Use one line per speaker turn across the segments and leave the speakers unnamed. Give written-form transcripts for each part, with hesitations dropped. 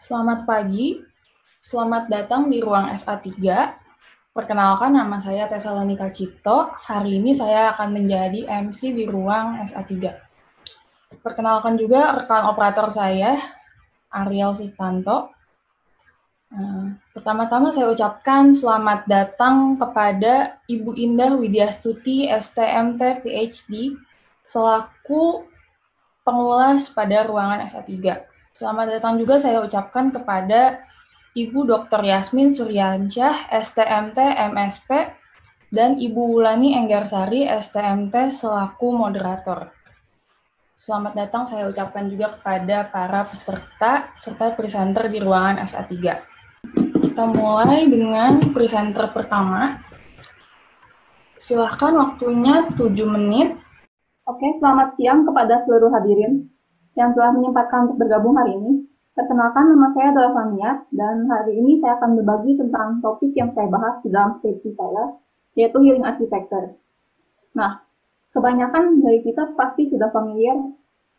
Selamat pagi, selamat datang di ruang SA3. Perkenalkan, nama saya Tesalonika Cipto. Hari ini saya akan menjadi MC di ruang SA3. Perkenalkan juga rekan operator saya, Ariel Sistanto. Pertama-tama saya ucapkan selamat datang kepada Ibu Indah Widyastuti, STMT, PhD, selaku pengulas pada ruangan SA3. Selamat datang juga saya ucapkan kepada Ibu Dr. Yasmin Suryansyah, STMT, MSP, dan Ibu Wulani Enggarsari, STMT, selaku moderator. Selamat datang saya ucapkan juga kepada para peserta serta presenter di ruangan SA3. Kita mulai dengan presenter pertama. Silahkan, waktunya 7 menit.
Oke, selamat siang kepada seluruh hadirin yang telah menyempatkan untuk bergabung hari ini. Perkenalkan, nama saya adalah Fania, dan hari ini saya akan berbagi tentang topik yang saya bahas di dalam skripsi saya, yaitu healing architecture. Nah, kebanyakan dari kita pasti sudah familiar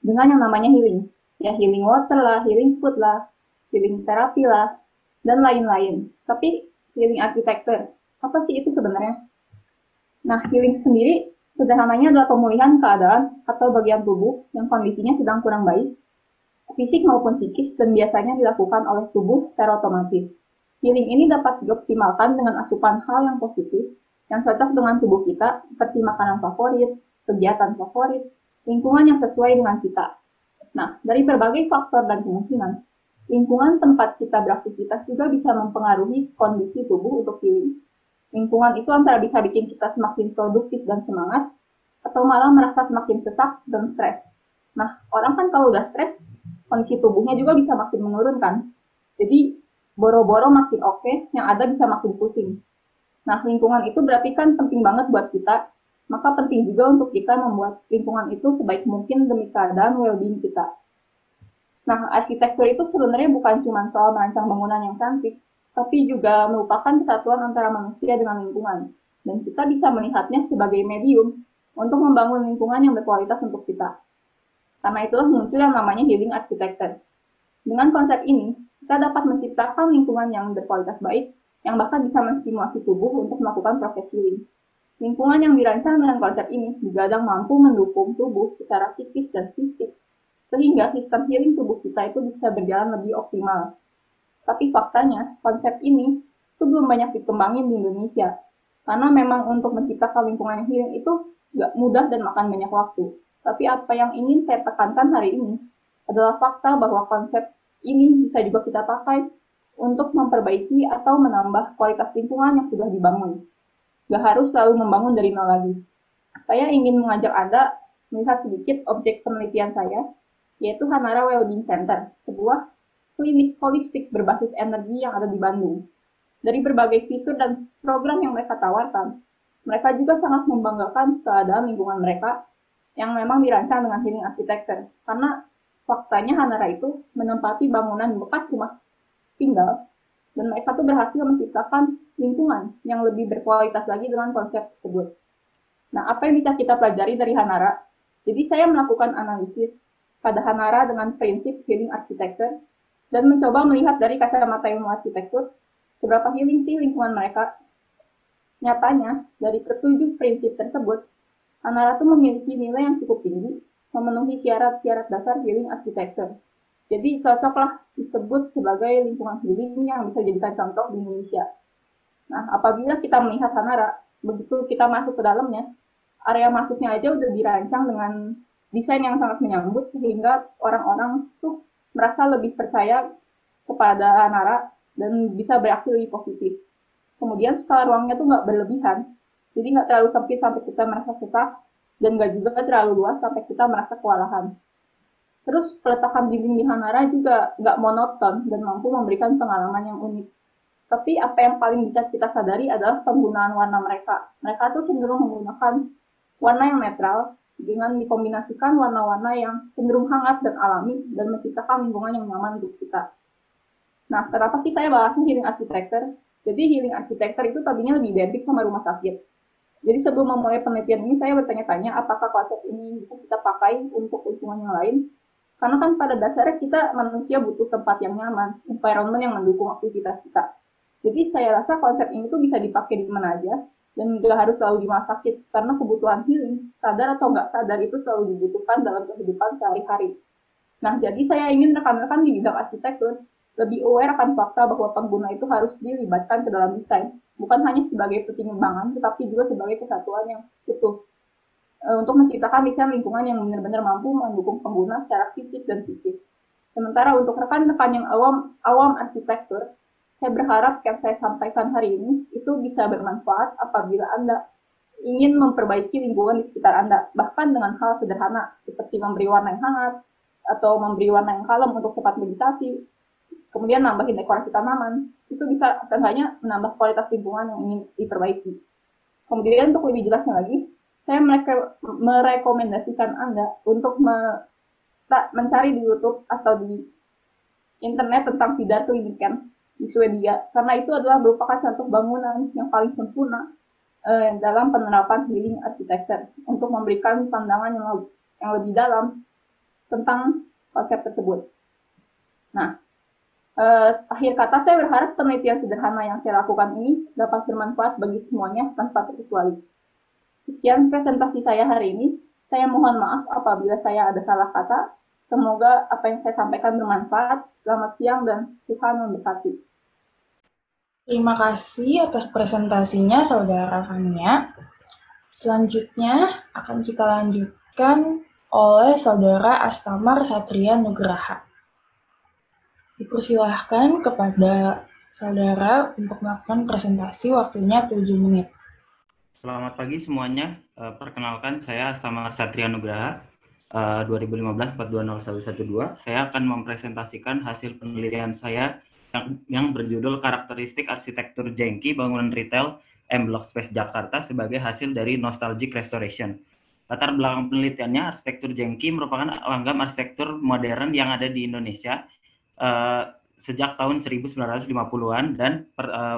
dengan yang namanya healing. Ya, healing water lah, healing food lah, healing therapy lah, dan lain-lain. Tapi healing architecture, apa sih itu sebenarnya? Nah, healing sendiri sederhananya adalah pemulihan keadaan atau bagian tubuh yang kondisinya sedang kurang baik, fisik maupun psikis, dan biasanya dilakukan oleh tubuh secara otomatis. Healing ini dapat dioptimalkan dengan asupan hal yang positif, yang cocok dengan tubuh kita, seperti makanan favorit, kegiatan favorit, lingkungan yang sesuai dengan kita. Nah, dari berbagai faktor dan kemungkinan, lingkungan tempat kita beraktivitas juga bisa mempengaruhi kondisi tubuh untuk healing. Lingkungan itu antara bisa bikin kita semakin produktif dan semangat, atau malah merasa semakin sesak dan stres. Nah, orang kan kalau udah stres, kondisi tubuhnya juga bisa makin menurun kan. Jadi, boro-boro makin oke, yang ada bisa makin pusing. Nah, lingkungan itu berarti kan penting banget buat kita, maka penting juga untuk kita membuat lingkungan itu sebaik mungkin demi keadaan well-being kita. Nah, arsitektur itu sebenarnya bukan cuma soal merancang bangunan yang cantik, tapi juga merupakan kesatuan antara manusia dengan lingkungan. Dan kita bisa melihatnya sebagai medium untuk membangun lingkungan yang berkualitas untuk kita. Karena itulah muncul yang namanya healing architecture. Dengan konsep ini, kita dapat menciptakan lingkungan yang berkualitas baik, yang bahkan bisa menstimulasi tubuh untuk melakukan proses healing. Lingkungan yang dirancang dengan konsep ini digadang mampu mendukung tubuh secara psikis dan fisik, sehingga sistem healing tubuh kita itu bisa berjalan lebih optimal. Tapi faktanya, konsep ini itu belum banyak dikembangin di Indonesia. Karena memang untuk menciptakan lingkungan yang healing itu nggak mudah dan makan banyak waktu. Tapi apa yang ingin saya tekankan hari ini adalah fakta bahwa konsep ini bisa juga kita pakai untuk memperbaiki atau menambah kualitas lingkungan yang sudah dibangun. Nggak harus selalu membangun dari nol lagi. Saya ingin mengajak Anda melihat sedikit objek penelitian saya, yaitu Hanara Wellbeing Center, sebuah klinik holistik berbasis energi yang ada di Bandung. Dari berbagai fitur dan program yang mereka tawarkan, mereka juga sangat membanggakan keadaan lingkungan mereka yang memang dirancang dengan healing architecture. Karena faktanya Hanara itu menempati bangunan bekas rumah tinggal, dan mereka tuh berhasil menciptakan lingkungan yang lebih berkualitas lagi dengan konsep tersebut. Nah, apa yang bisa kita pelajari dari Hanara? Jadi saya melakukan analisis pada Hanara dengan prinsip healing architecture dan mencoba melihat dari kacamata ilmu arsitektur seberapa healing sih lingkungan mereka. Nyatanya, dari ketujuh prinsip tersebut, Hanara itu memiliki nilai yang cukup tinggi, memenuhi syarat-syarat dasar healing architecture. Jadi cocoklah disebut sebagai lingkungan healing yang bisa dijadikan contoh di Indonesia. Nah, apabila kita melihat Hanara, begitu kita masuk ke dalamnya, area masuknya aja udah dirancang dengan desain yang sangat menyambut sehingga orang-orang tuh merasa lebih percaya kepada Hanara dan bisa bereaksi lebih positif. Kemudian skala ruangnya tuh nggak berlebihan, jadi nggak terlalu sempit sampai kita merasa susah dan nggak juga terlalu luas sampai kita merasa kewalahan. Terus peletakan dinding di Hanara juga nggak monoton dan mampu memberikan pengalaman yang unik. Tapi apa yang paling bisa kita sadari adalah penggunaan warna mereka. Mereka tuh cenderung menggunakan warna yang netral dengan dikombinasikan warna-warna yang cenderung hangat dan alami dan menciptakan lingkungan yang nyaman untuk kita. Nah, kenapa sih saya bahasnya healing architecture? Jadi healing architecture itu tadinya lebih identik sama rumah sakit. Jadi sebelum memulai penelitian ini saya bertanya-tanya apakah konsep ini bisa kita pakai untuk lingkungan yang lain. Karena kan pada dasarnya kita manusia butuh tempat yang nyaman, environment yang mendukung aktivitas kita. Jadi saya rasa konsep ini tuh bisa dipakai di mana aja dan nggak harus selalu di rumah sakit karena kebutuhan healing, sadar atau nggak sadar itu selalu dibutuhkan dalam kehidupan sehari-hari. Nah, jadi saya ingin rekan-rekan di bidang arsitektur lebih aware akan fakta bahwa pengguna itu harus dilibatkan ke dalam desain, bukan hanya sebagai pertimbangan, tetapi juga sebagai kesatuan yang utuh untuk menciptakan desain lingkungan yang benar-benar mampu mendukung pengguna secara fisik dan psikis. Sementara untuk rekan-rekan yang awam arsitektur, saya berharap yang saya sampaikan hari ini itu bisa bermanfaat apabila Anda ingin memperbaiki lingkungan di sekitar Anda, bahkan dengan hal sederhana seperti memberi warna yang hangat atau memberi warna yang kalem untuk tempat meditasi, kemudian nambahin dekorasi tanaman, itu bisa seenggaknya menambah kualitas lingkungan yang ingin diperbaiki. Kemudian untuk lebih jelasnya lagi, saya merekomendasikan Anda untuk mencari di YouTube atau di internet tentang Pidato Kliniken di Swedia, karena itu adalah merupakan contoh bangunan yang paling sempurna dalam penerapan healing architecture untuk memberikan pandangan yang lebih dalam tentang konsep tersebut. Nah, akhir kata saya berharap penelitian sederhana yang saya lakukan ini dapat bermanfaat bagi semuanya tanpa terkecuali. Sekian presentasi saya hari ini. Saya mohon maaf apabila saya ada salah kata. Semoga apa yang saya sampaikan bermanfaat. Selamat siang dan Tuhan memberkati.
Terima kasih atas presentasinya, Saudara Fania. Selanjutnya akan kita lanjutkan oleh Saudara Astamar Satria Nugraha. Dipersilahkan kepada Saudara untuk melakukan presentasi, waktunya 7 menit.
Selamat pagi semuanya. Perkenalkan, saya Astamar Satria Nugraha, 2015-420-112. Saya akan mempresentasikan hasil penelitian saya yang berjudul Karakteristik Arsitektur Jengki Bangunan Retail M Block Space Jakarta sebagai hasil dari Nostalgic Restoration. Latar belakang penelitiannya, arsitektur Jengki merupakan langgam arsitektur modern yang ada di Indonesia sejak tahun 1950-an dan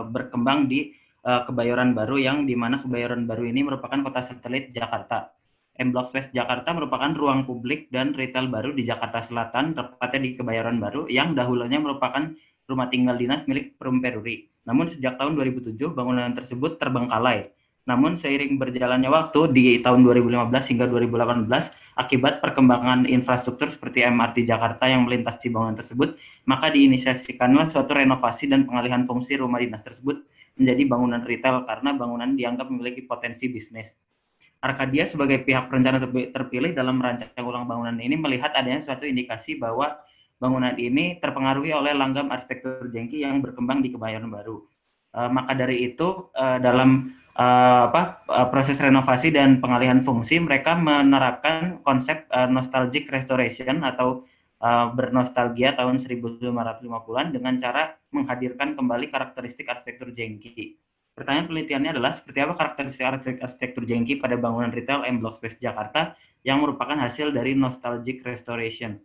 berkembang di Kebayoran Baru, yang dimana Kebayoran Baru ini merupakan kota satelit Jakarta. M Block Space Jakarta merupakan ruang publik dan retail baru di Jakarta Selatan, tepatnya di Kebayoran Baru, yang dahulunya merupakan rumah tinggal dinas milik Perum Peruri. Namun sejak tahun 2007 bangunan tersebut terbengkalai. Namun seiring berjalannya waktu di tahun 2015 hingga 2018, akibat perkembangan infrastruktur seperti MRT Jakarta yang melintasi bangunan tersebut, maka diinisiasikanlah suatu renovasi dan pengalihan fungsi rumah dinas tersebut menjadi bangunan retail karena bangunan dianggap memiliki potensi bisnis. Arcadia sebagai pihak perencana terpilih dalam merancang ulang bangunan ini melihat adanya suatu indikasi bahwa bangunan ini terpengaruhi oleh langgam arsitektur Jengki yang berkembang di Kebayoran Baru. Maka dari itu dalam proses renovasi dan pengalihan fungsi, mereka menerapkan konsep nostalgic restoration atau bernostalgia tahun 1550-an dengan cara menghadirkan kembali karakteristik arsitektur Jengki. Pertanyaan penelitiannya adalah seperti apa karakteristik arsitektur Jengki pada bangunan retail M Block Space Jakarta yang merupakan hasil dari nostalgic restoration.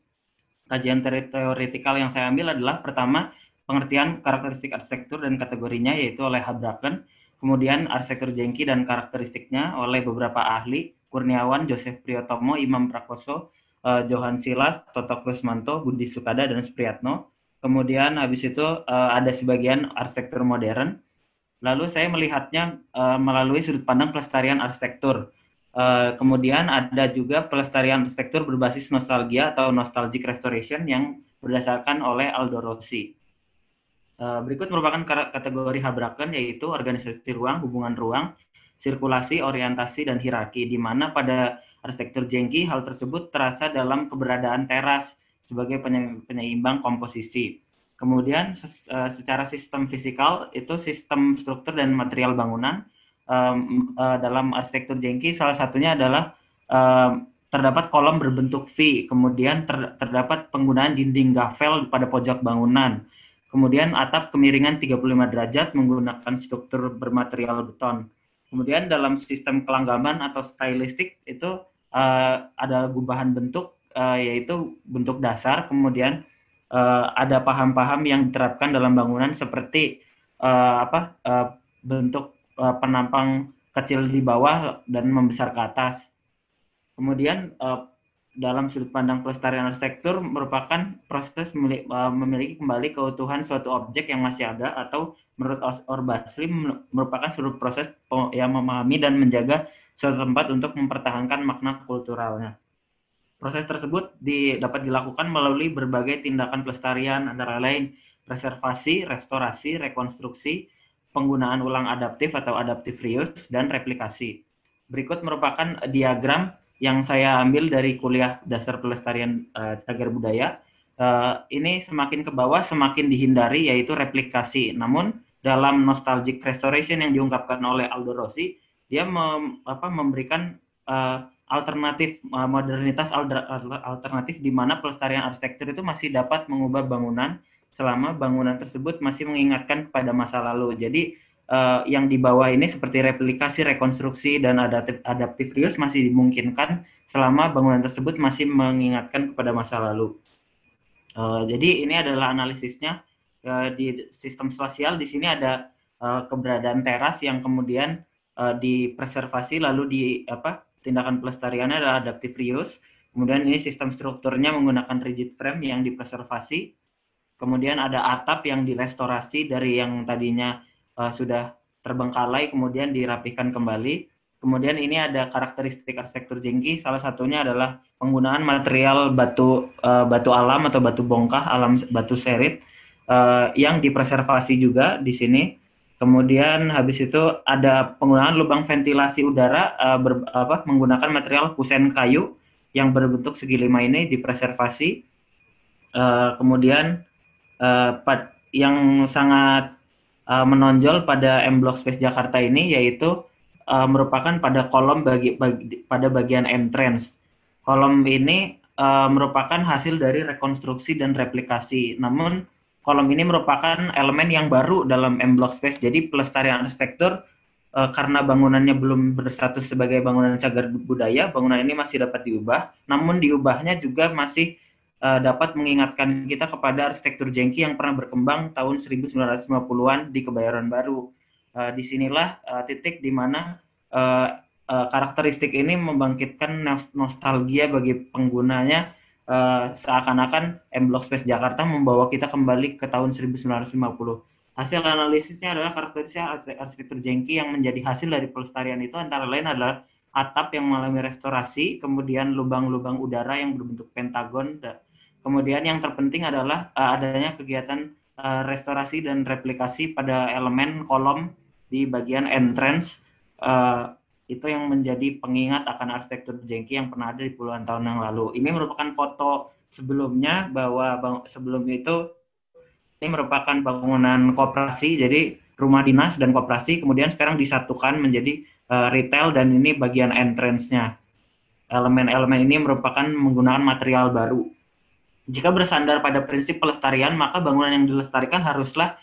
Kajian teoretikal yang saya ambil adalah pertama, pengertian karakteristik arsitektur dan kategorinya yaitu oleh Habraken, kemudian arsitektur Jengki dan karakteristiknya oleh beberapa ahli, Kurniawan, Joseph Priyotomo, Imam Prakoso, Johan Silas, Toto Krusmanto, Budi Sukada, dan Supriyatno. Kemudian habis itu ada sebagian arsitektur modern. Lalu saya melihatnya melalui sudut pandang pelestarian arsitektur. Kemudian ada juga pelestarian arsitektur berbasis nostalgia atau nostalgic restoration yang berdasarkan oleh Aldo Rossi. Berikut merupakan kategori Habraken, yaitu organisasi ruang, hubungan ruang, sirkulasi, orientasi, dan hierarki, di mana pada arsitektur Jengki hal tersebut terasa dalam keberadaan teras sebagai penyeimbang komposisi. Kemudian secara sistem fisikal itu sistem struktur dan material bangunan dalam arsitektur Jengki salah satunya adalah terdapat kolom berbentuk V, kemudian terdapat penggunaan dinding gavel pada pojok bangunan. Kemudian atap kemiringan 35 derajat menggunakan struktur bermaterial beton. Kemudian dalam sistem kelanggaman atau stylistik itu ada gubahan bentuk yaitu bentuk dasar, kemudian ada paham-paham yang diterapkan dalam bangunan seperti bentuk penampang kecil di bawah dan membesar ke atas. Kemudian dalam sudut pandang pelestarian arsitektur merupakan proses memiliki kembali keutuhan suatu objek yang masih ada, atau menurut Orbasli merupakan seluruh proses yang memahami dan menjaga suatu tempat untuk mempertahankan makna kulturalnya. Proses tersebut dapat dilakukan melalui berbagai tindakan pelestarian, antara lain preservasi, restorasi, rekonstruksi, penggunaan ulang adaptif atau adaptive reuse, dan replikasi. Berikut merupakan diagram yang saya ambil dari kuliah dasar pelestarian cagar budaya. Ini semakin ke bawah semakin dihindari, yaitu replikasi. Namun dalam nostalgic restoration yang diungkapkan oleh Aldo Rossi, dia memberikan alternatif, modernitas alternatif, di mana pelestarian arsitektur itu masih dapat mengubah bangunan selama bangunan tersebut masih mengingatkan kepada masa lalu. Jadi yang di bawah ini seperti replikasi, rekonstruksi, dan adaptive reuse masih dimungkinkan selama bangunan tersebut masih mengingatkan kepada masa lalu. Jadi ini adalah analisisnya di sistem spasial. Di sini ada keberadaan teras yang kemudian dipreservasi, lalu tindakan pelestariannya adalah adaptive reuse. Kemudian ini sistem strukturnya menggunakan rigid frame yang dipreservasi. Kemudian ada atap yang direstorasi dari yang tadinya sudah terbengkalai, kemudian dirapihkan kembali. Kemudian ini ada karakteristik arsitektur jengki, salah satunya adalah penggunaan material batu alam atau batu bongkah alam, batu serit yang dipreservasi juga di sini. Kemudian habis itu ada penggunaan lubang ventilasi udara menggunakan material kusen kayu yang berbentuk segi lima, ini dipreservasi. Kemudian yang sangat menonjol pada M Block Space Jakarta ini yaitu merupakan pada kolom pada bagian entrance. Kolom ini merupakan hasil dari rekonstruksi dan replikasi. Namun kolom ini merupakan elemen yang baru dalam M Block Space. Jadi pelestarian arsitektur karena bangunannya belum berstatus sebagai bangunan cagar budaya, bangunan ini masih dapat diubah. Namun diubahnya juga masih dapat mengingatkan kita kepada arsitektur jengki yang pernah berkembang tahun 1950-an di Kebayoran Baru. Disinilah titik di mana karakteristik ini membangkitkan nostalgia bagi penggunanya, seakan-akan M Block Space Jakarta membawa kita kembali ke tahun 1950. Hasil analisisnya adalah karakteristik arsitektur jengki yang menjadi hasil dari pelestarian itu antara lain adalah atap yang mengalami restorasi, kemudian lubang-lubang udara yang berbentuk pentagon. Kemudian yang terpenting adalah adanya kegiatan restorasi dan replikasi pada elemen kolom di bagian entrance. Itu yang menjadi pengingat akan arsitektur jengki yang pernah ada di puluhan tahun yang lalu. Ini merupakan foto sebelumnya, bahwa sebelum itu ini merupakan bangunan koperasi, jadi rumah dinas dan koperasi, kemudian sekarang disatukan menjadi retail, dan ini bagian entrance-nya. Elemen-elemen ini merupakan menggunakan material baru. Jika bersandar pada prinsip pelestarian, maka bangunan yang dilestarikan haruslah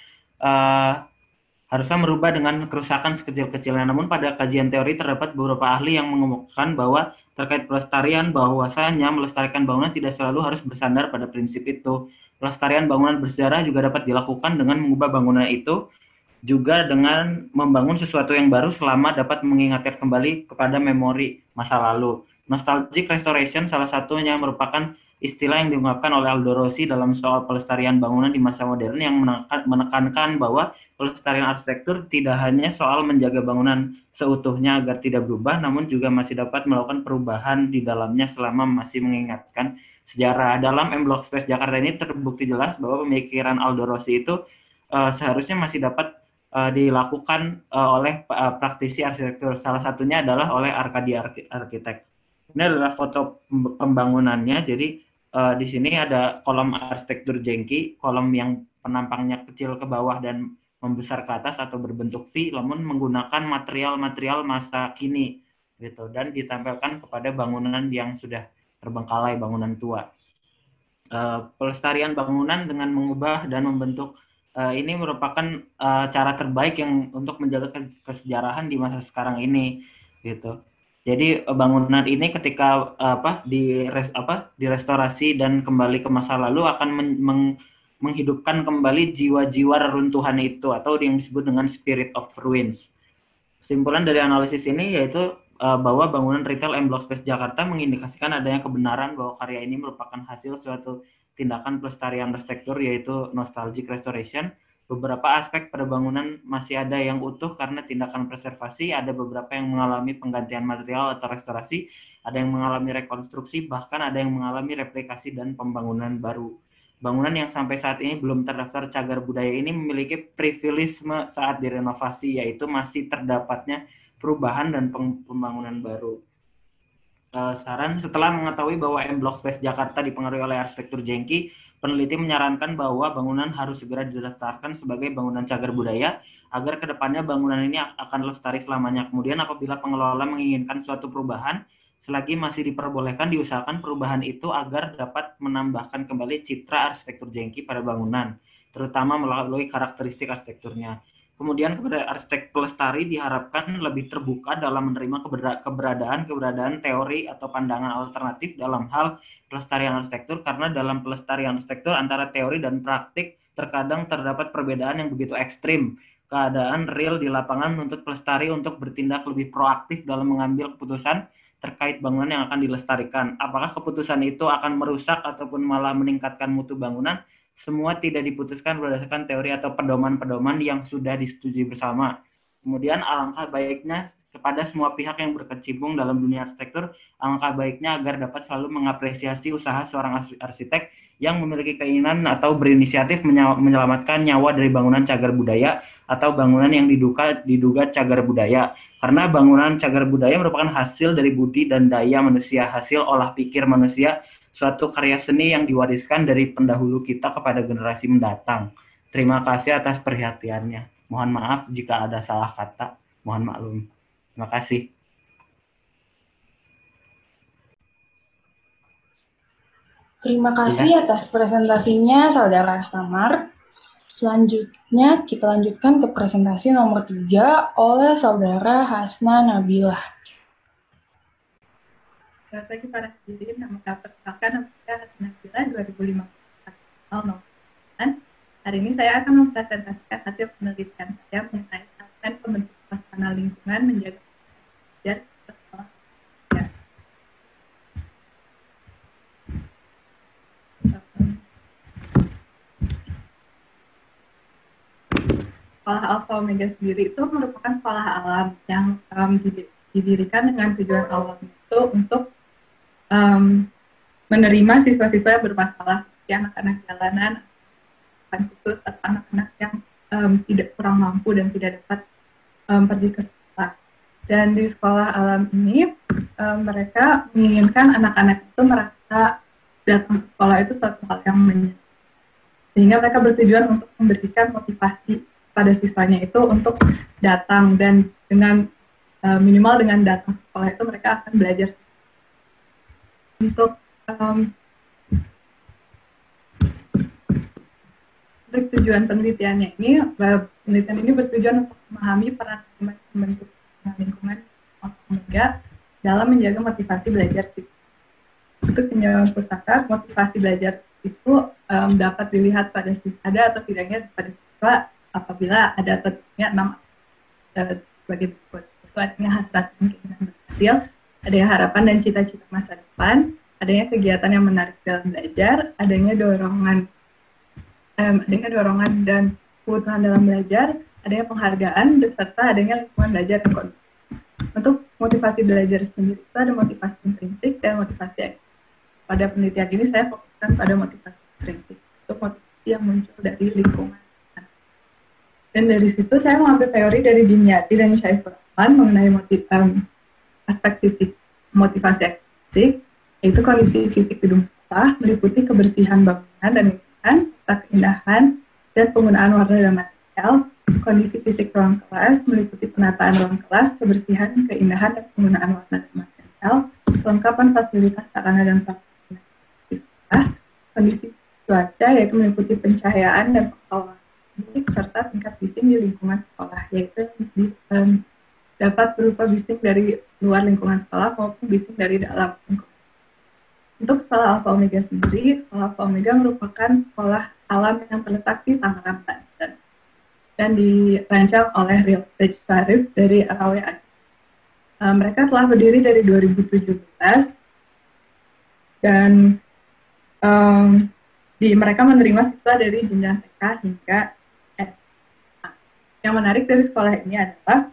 merubah dengan kerusakan sekecil-kecilnya. Namun pada kajian teori terdapat beberapa ahli yang mengemukakan bahwa terkait pelestarian, bahwasanya melestarikan bangunan tidak selalu harus bersandar pada prinsip itu. Pelestarian bangunan bersejarah juga dapat dilakukan dengan mengubah bangunan itu juga dengan membangun sesuatu yang baru selama dapat mengingatkan kembali kepada memori masa lalu. Nostalgic restoration salah satunya merupakan istilah yang diungkapkan oleh Aldo Rossi dalam soal pelestarian bangunan di masa modern, yang menekankan bahwa pelestarian arsitektur tidak hanya soal menjaga bangunan seutuhnya agar tidak berubah, namun juga masih dapat melakukan perubahan di dalamnya selama masih mengingatkan sejarah. Dalam M Block Space Jakarta ini terbukti jelas bahwa pemikiran Aldo Rossi itu seharusnya masih dapat dilakukan oleh praktisi arsitektur. Salah satunya adalah oleh Arcadia Architect. Ini adalah foto pembangunannya. Jadi di sini ada kolom arsitektur jengki, kolom yang penampangnya kecil ke bawah dan membesar ke atas atau berbentuk V, namun menggunakan material-material masa kini, gitu, dan ditempelkan kepada bangunan yang sudah terbengkalai, bangunan tua. Pelestarian bangunan dengan mengubah dan membentuk ini merupakan cara terbaik yang untuk menjaga kesejarahan di masa sekarang ini, gitu. Jadi bangunan ini ketika direstorasi dan kembali ke masa lalu akan menghidupkan kembali jiwa-jiwa reruntuhan itu, atau yang disebut dengan spirit of ruins. Kesimpulan dari analisis ini yaitu bahwa bangunan retail M Block Space Jakarta mengindikasikan adanya kebenaran bahwa karya ini merupakan hasil suatu tindakan pelestarian arsitektur yaitu nostalgic restoration. Beberapa aspek pada bangunan masih ada yang utuh karena tindakan preservasi, ada beberapa yang mengalami penggantian material atau restorasi, ada yang mengalami rekonstruksi, bahkan ada yang mengalami replikasi dan pembangunan baru. Bangunan yang sampai saat ini belum terdaftar cagar budaya ini memiliki privilisme saat direnovasi, yaitu masih terdapatnya perubahan dan pembangunan baru. Saran, setelah mengetahui bahwa M Block Space Jakarta dipengaruhi oleh arsitektur jengki, peneliti menyarankan bahwa bangunan harus segera didaftarkan sebagai bangunan cagar budaya agar kedepannya bangunan ini akan lestari selamanya. Kemudian apabila pengelola menginginkan suatu perubahan, selagi masih diperbolehkan, diusahakan perubahan itu agar dapat menambahkan kembali citra arsitektur jengki pada bangunan, terutama melalui karakteristik arsitekturnya. Kemudian kepada arsitek pelestari diharapkan lebih terbuka dalam menerima keberadaan teori atau pandangan alternatif dalam hal pelestarian arsitektur, karena dalam pelestarian arsitektur antara teori dan praktik terkadang terdapat perbedaan yang begitu ekstrim. Keadaan real di lapangan menuntut pelestari untuk bertindak lebih proaktif dalam mengambil keputusan terkait bangunan yang akan dilestarikan. Apakah keputusan itu akan merusak ataupun malah meningkatkan mutu bangunan? Semua tidak diputuskan berdasarkan teori atau pedoman-pedoman yang sudah disetujui bersama. Kemudian alangkah baiknya kepada semua pihak yang berkecimpung dalam dunia arsitektur, alangkah baiknya agar dapat selalu mengapresiasi usaha seorang arsitek yang memiliki keinginan atau berinisiatif menyelamatkan nyawa dari bangunan cagar budaya atau bangunan yang diduga cagar budaya. Karena bangunan cagar budaya merupakan hasil dari budi dan daya manusia, hasil olah pikir manusia, suatu karya seni yang diwariskan dari pendahulu kita kepada generasi mendatang. Terima kasih atas perhatiannya. Mohon maaf jika ada salah kata, mohon maklum. Terima kasih.
Terima kasih atas presentasinya, Saudara Stamar. Selanjutnya kita lanjutkan ke presentasi nomor 3 oleh Saudara Hasna Nabilah.
Selamat pagi para hadirin, nama perkenalkan nama saya Hasna Nabilah 2015. Hari ini saya akan mempresentasikan hasil penelitian saya mengenai tren pembentukan suasana lingkungan menjaga belajar sekolah. Sekolah Alpha Omega sendiri itu merupakan sekolah alam yang didirikan dengan tujuan awal itu untuk menerima siswa-siswa yang bermasalah, seperti anak-anak jalanan, khusus atau anak-anak yang tidak kurang mampu dan tidak dapat pergi ke sekolah. Dan di sekolah alam ini mereka menginginkan anak-anak itu merasa datang ke sekolah itu suatu hal yang menyenangkan, sehingga mereka bertujuan untuk memberikan motivasi pada siswanya itu untuk datang, dan dengan minimal dengan datang ke sekolah itu mereka akan belajar. Untuk tujuan penelitiannya ini, penelitian ini bertujuan untuk memahami peran membentuk lingkungan Omega dalam menjaga motivasi belajar siswa. Untuk penyebab pusaka, motivasi belajar itu dapat dilihat pada siswa, ada atau tidaknya pada siswa apabila ada tentunya 6 sebagai berikut. Itu artinya hasrat dan keinginan berhasil, adanya harapan dan cita-cita masa depan, adanya kegiatan yang menarik dalam belajar, adanya dorongan dan kebutuhan dalam belajar, adanya penghargaan, beserta adanya lingkungan belajar yang kondusif. Untuk motivasi belajar sendiri itu ada motivasi intrinsik dan motivasi ekstrinsik. Pada penelitian ini saya fokuskan pada motivasi intrinsik, itu motivasi yang muncul dari lingkungan. Dan dari situ saya mengambil teori dari Dimyati dan Syaiful Rahman mengenai aspek fisik motivasi ekstrinsik, yaitu kondisi fisik gedung sekolah, meliputi kebersihan bangunan dan lingkungan, serta keindahan dan penggunaan warna dan material. Kondisi fisik ruang kelas meliputi penataan ruang kelas, kebersihan, keindahan, dan penggunaan warna dan material, kelengkapan fasilitas sarana dan prasarana di sekolah. Kondisi cuaca yaitu meliputi pencahayaan dan pengawalan bising, serta tingkat bising di lingkungan sekolah, yaitu dapat berupa bising dari luar lingkungan sekolah maupun bising dari dalam lingkungan. Untuk sekolah Alpha Omega sendiri, sekolah Alpha Omega merupakan sekolah alam yang terletak di Tangerang, Banten, dan dirancang oleh Real Estate Tarif dari RW. Mereka telah berdiri dari 2017 dan mereka menerima siswa dari jenjang TK hingga SMA. Yang menarik dari sekolah ini adalah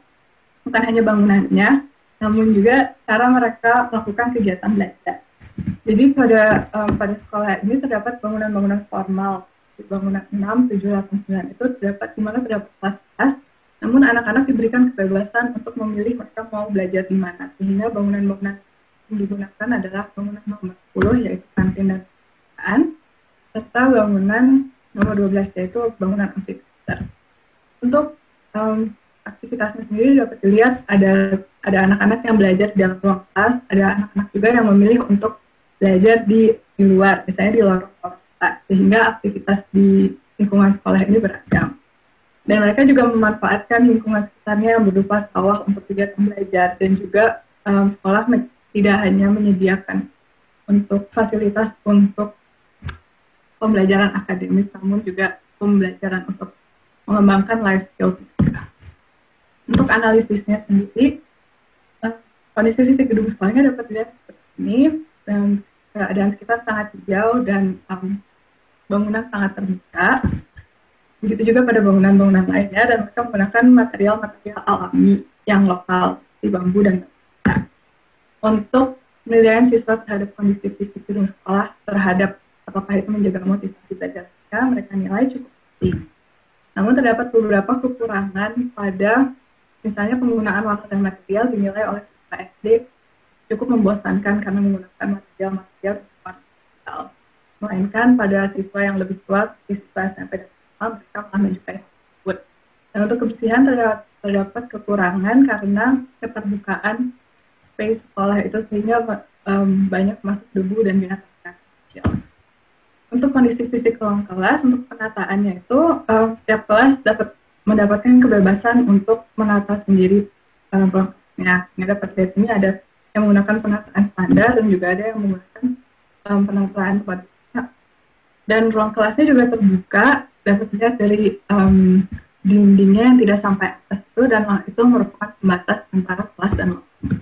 bukan hanya bangunannya, namun juga cara mereka melakukan kegiatan belajar. Jadi pada sekolah ini terdapat bangunan-bangunan formal, bangunan 6, 7, 8, 9 itu terdapat di mana terdapat kelas-kelas, namun anak-anak diberikan kebebasan untuk memilih mereka mau belajar di mana, sehingga bangunan-bangunan yang digunakan adalah bangunan nomor 10 yaitu kantin dan perpustakaan, serta bangunan nomor 12 yaitu bangunan amfiteater. Untuk aktivitasnya sendiri dapat dilihat ada anak-anak yang belajar di dalam ruang kelas, ada anak-anak juga yang memilih untuk belajar di luar, misalnya di luar kelas, sehingga aktivitas di lingkungan sekolah ini beragam. Dan mereka juga memanfaatkan lingkungan sekitarnya yang berupa sawah untuk kegiatan belajar, dan juga sekolah tidak hanya menyediakan untuk fasilitas untuk pembelajaran akademis, namun juga pembelajaran untuk mengembangkan life skills. Untuk analisisnya sendiri, kondisi fisik gedung sekolahnya dapat dilihat seperti ini, dan keadaan sekitar sangat hijau dan bangunan sangat terbuka. Begitu juga pada bangunan-bangunan lainnya, dan mereka menggunakan material-material alami yang lokal seperti bambu dan bata. Untuk penilaian siswa terhadap kondisi fisik gedung sekolah terhadap apakah itu menjaga motivasi belajar mereka nilai cukup tinggi. Namun terdapat beberapa kekurangan pada misalnya penggunaan warna dan material dinilai oleh siswa SD cukup membosankan karena menggunakan material-material warna digital. Melainkan pada siswa yang lebih tua seperti siswa SMP dan SMA, mereka malah menunjukkan tersebut. Dan untuk kebersihan terdapat kekurangan karena keterbukaan space sekolah itu sehingga banyak masuk debu dan binatang kecil. Untuk kondisi fisik ruang kelas, untuk penataannya itu setiap kelas dapat mendapatkan kebebasan untuk menata sendiri ruang kelasnya. Yang dapat lihat sini ada yang menggunakan penataan standar dan juga ada yang menggunakan penataan tempat duduk. Dan ruang kelasnya juga terbuka, dapat dilihat dari dindingnya yang tidak sampai atas itu, dan itu merupakan pembatas antara kelas dan lorong.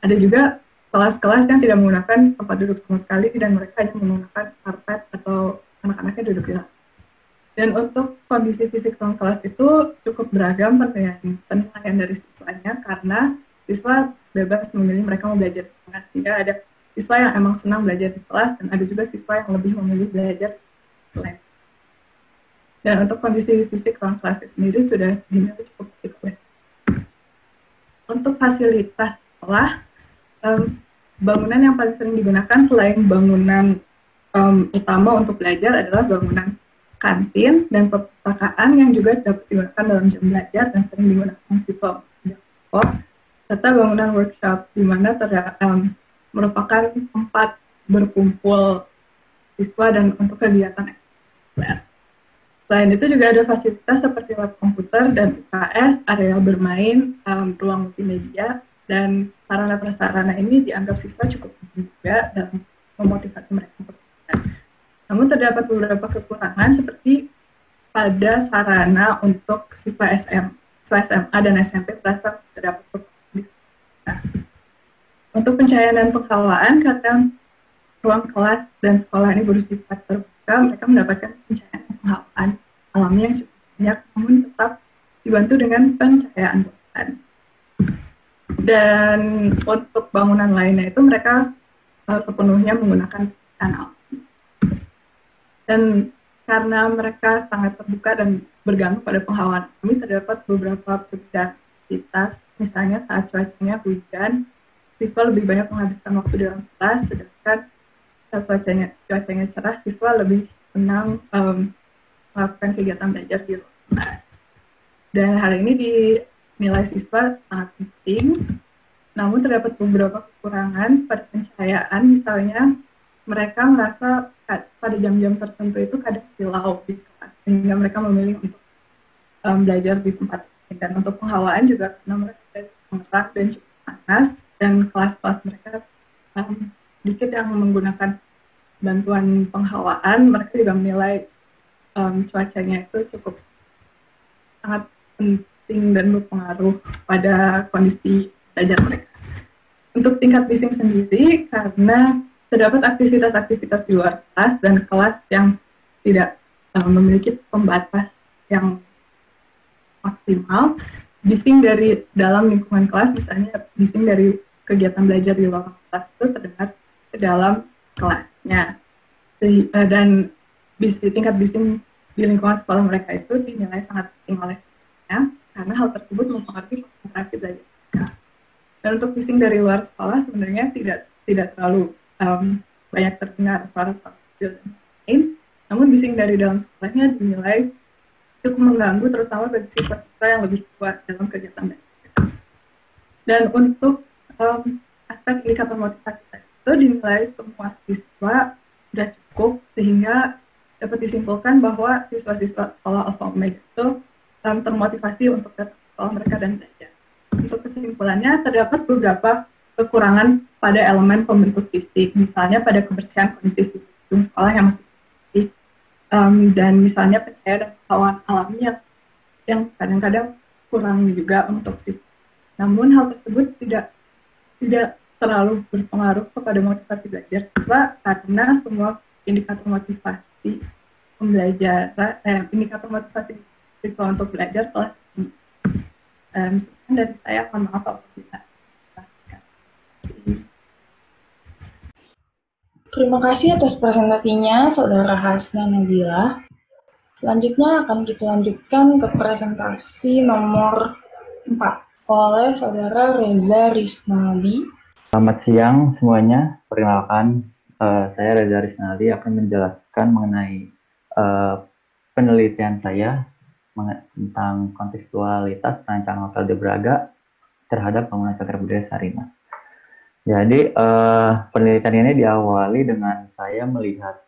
Ada juga kelas-kelas yang tidak menggunakan tempat duduk sama sekali dan mereka hanya menggunakan karpet atau anak-anaknya duduk di lantai. Dan untuk kondisi fisik ruang kelas itu cukup beragam penilaian dari siswanya, karena siswa bebas memilih mereka mau belajar di mana, sehingga ada siswa yang emang senang belajar di kelas dan ada juga siswa yang lebih memilih belajar di lab. Dan untuk kondisi fisik ruang kelas sendiri sudah dinilai cukup baik. Untuk fasilitas sekolah, bangunan yang paling sering digunakan selain bangunan utama untuk belajar adalah bangunan kantin dan perpustakaan yang juga dapat digunakan dalam jam belajar dan sering digunakan siswa untuk serta bangunan workshop di mana merupakan tempat berkumpul siswa dan untuk kegiatan ekstra. Selain itu juga ada fasilitas seperti lab komputer dan UKS, area bermain, ruang multimedia, dan sarana prasarana ini dianggap siswa cukup juga dalam memotivasi mereka untuk belajar. Namun terdapat beberapa kekurangan seperti pada sarana untuk siswa SMA dan SMP merasa terdapat kekurangan. Nah, untuk pencahayaan dan penghawaan, karena ruang kelas dan sekolah ini bersifat terbuka, mereka mendapatkan pencahayaan dan penghawaan alami yang cukup banyak, namun tetap dibantu dengan pencahayaan buatan. Dan untuk bangunan lainnya itu mereka sepenuhnya menggunakan pencahayaan alami. Dan karena mereka sangat terbuka dan bergantung pada penghawaan alami, terdapat beberapa perbedaan aktivitas, misalnya saat cuacanya hujan, siswa lebih banyak menghabiskan waktu di dalam kelas, sedangkan saat cuacanya cerah, siswa lebih senang melakukan kegiatan belajar di luar kelas. Dan hal ini dinilai siswa sangat penting, namun terdapat beberapa kekurangan pada pencahayaan, misalnya mereka merasa pada jam-jam tertentu itu kadang silau di kelas, sehingga mereka memilih untuk belajar di tempat ini. Dan untuk penghawaan juga karena mereka mengerah dan cukup panas, dan kelas-kelas mereka sedikit yang menggunakan bantuan penghawaan, mereka juga menilai cuacanya itu cukup sangat penting dan berpengaruh pada kondisi belajar mereka. Untuk tingkat bising sendiri, karena terdapat aktivitas-aktivitas di luar kelas dan kelas yang tidak memiliki pembatas yang maksimal, bising dari dalam lingkungan kelas, misalnya bising dari kegiatan belajar di luar kelas itu terdengar ke dalam kelasnya. Dan tingkat bising di lingkungan sekolah mereka itu dinilai sangat penting oleh siswanya, karena hal tersebut mempengaruhi konsentrasi belajar mereka. Dan untuk bising dari luar sekolah sebenarnya tidak terlalu banyak terdengar suara-suara kecil dan lain, namun bising dari dalam sekolahnya dinilai cukup mengganggu, terutama bagi siswa-siswa yang lebih kuat dalam kegiatan belajar. Dan untuk aspek indikator motivasi itu dinilai semua siswa sudah cukup, sehingga dapat disimpulkan bahwa siswa-siswa sekolah Alpha Omega itu termotivasi untuk datang ke sekolah mereka dan belajar. Untuk kesimpulannya, terdapat beberapa kekurangan pada elemen pembentuk fisik, misalnya pada kebersihan kondisi fisik sekolah yang masih fisik, dan misalnya pencahayaan dan pengetahuan alami yang kadang-kadang kurang juga untuk siswa. Namun hal tersebut tidak terlalu berpengaruh kepada motivasi belajar siswa, karena semua indikator motivasi indikator motivasi siswa untuk belajar telah dari saya, mohon maaf apabila.
Terima kasih atas presentasinya, Saudara Hasna Nabila. Selanjutnya akan kita lanjutkan ke presentasi nomor 4 oleh Saudara Reza Risnaldi.
Selamat siang semuanya. Perkenalkan, saya Reza Risnaldi akan menjelaskan mengenai penelitian saya tentang kontekstualitas perancangan Hotel de Braga terhadap bangunan cagar budaya Sarinah. Jadi penelitian ini diawali dengan saya melihat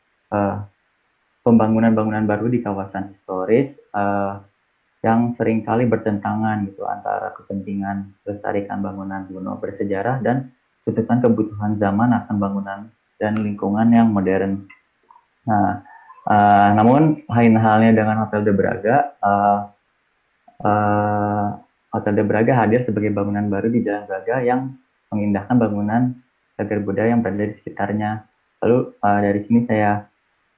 pembangunan-bangunan baru di kawasan historis yang seringkali bertentangan gitu antara kepentingan melestarikan bangunan kuno bersejarah dan tuntutan kebutuhan zaman akan bangunan dan lingkungan yang modern. Nah, namun lain halnya dengan Hotel de Braga, Hotel de Braga hadir sebagai bangunan baru di Jalan Braga yang mengindahkan bangunan cagar budaya yang berada di sekitarnya. Lalu dari sini saya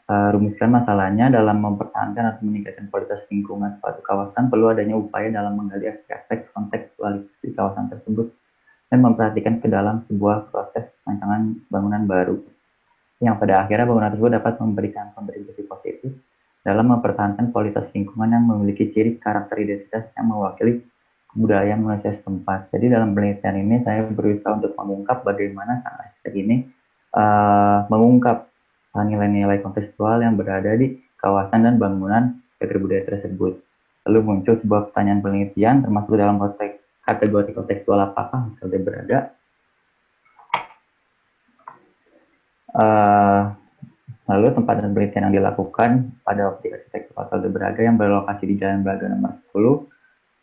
rumuskan masalahnya. Dalam mempertahankan atau meningkatkan kualitas lingkungan suatu kawasan, perlu adanya upaya dalam menggali aspek-aspek kontekstualitas di kawasan tersebut dan memperhatikan ke dalam sebuah proses rancangan bangunan baru, yang pada akhirnya bangunan tersebut dapat memberikan kontribusi positif dalam mempertahankan kualitas lingkungan yang memiliki ciri karakter identitas yang mewakili kebudayaan Malaysia setempat. Jadi dalam penelitian ini saya berusaha untuk mengungkap bagaimana sang arsitek ini mengungkap nilai-nilai kontekstual yang berada di kawasan dan bangunan cagar budaya tersebut. Lalu muncul sebuah pertanyaan penelitian termasuk dalam kategori kontekstual apakah Hotel de Braga. Lalu tempat dan penelitian yang dilakukan pada objek arsitektur Hotel de Braga yang berlokasi di Jalan Braga nomor 10,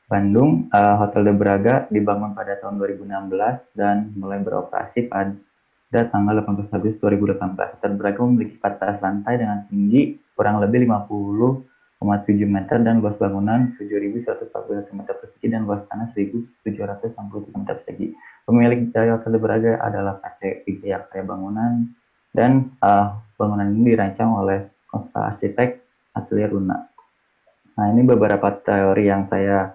Bandung. Hotel de Braga dibangun pada tahun 2016 dan mulai beroperasi pada tanggal 18 Agustus 2018. Hotel Braga memiliki 14 lantai dengan tinggi kurang lebih 50,7 meter dan luas bangunan 7.141 meter persegi dan luas tanah 1.763 meter persegi. Pemilik dari Hotel de Braga adalah PT Wijaya Karya Bangunan dan bangunan ini dirancang oleh arsitek Atelier Luna. Nah, ini beberapa teori yang saya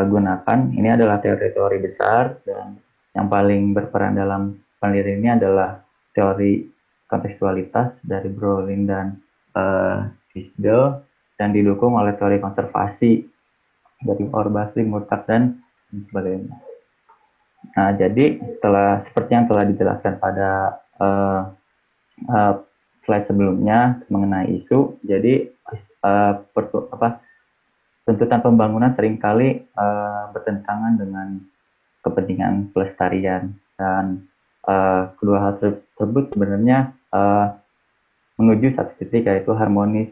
gunakan. Ini adalah teori-teori besar dan yang paling berperan dalam penelitian ini adalah teori kontekstualitas dari Brolin dan Tisdale dan didukung oleh teori konservasi dari Orbasli, Murtad dan sebagainya. Nah, jadi seperti yang telah dijelaskan pada slide sebelumnya mengenai isu, jadi tuntutan pembangunan seringkali bertentangan dengan kepentingan pelestarian dan kedua hal tersebut sebenarnya menuju satu titik yaitu harmonis,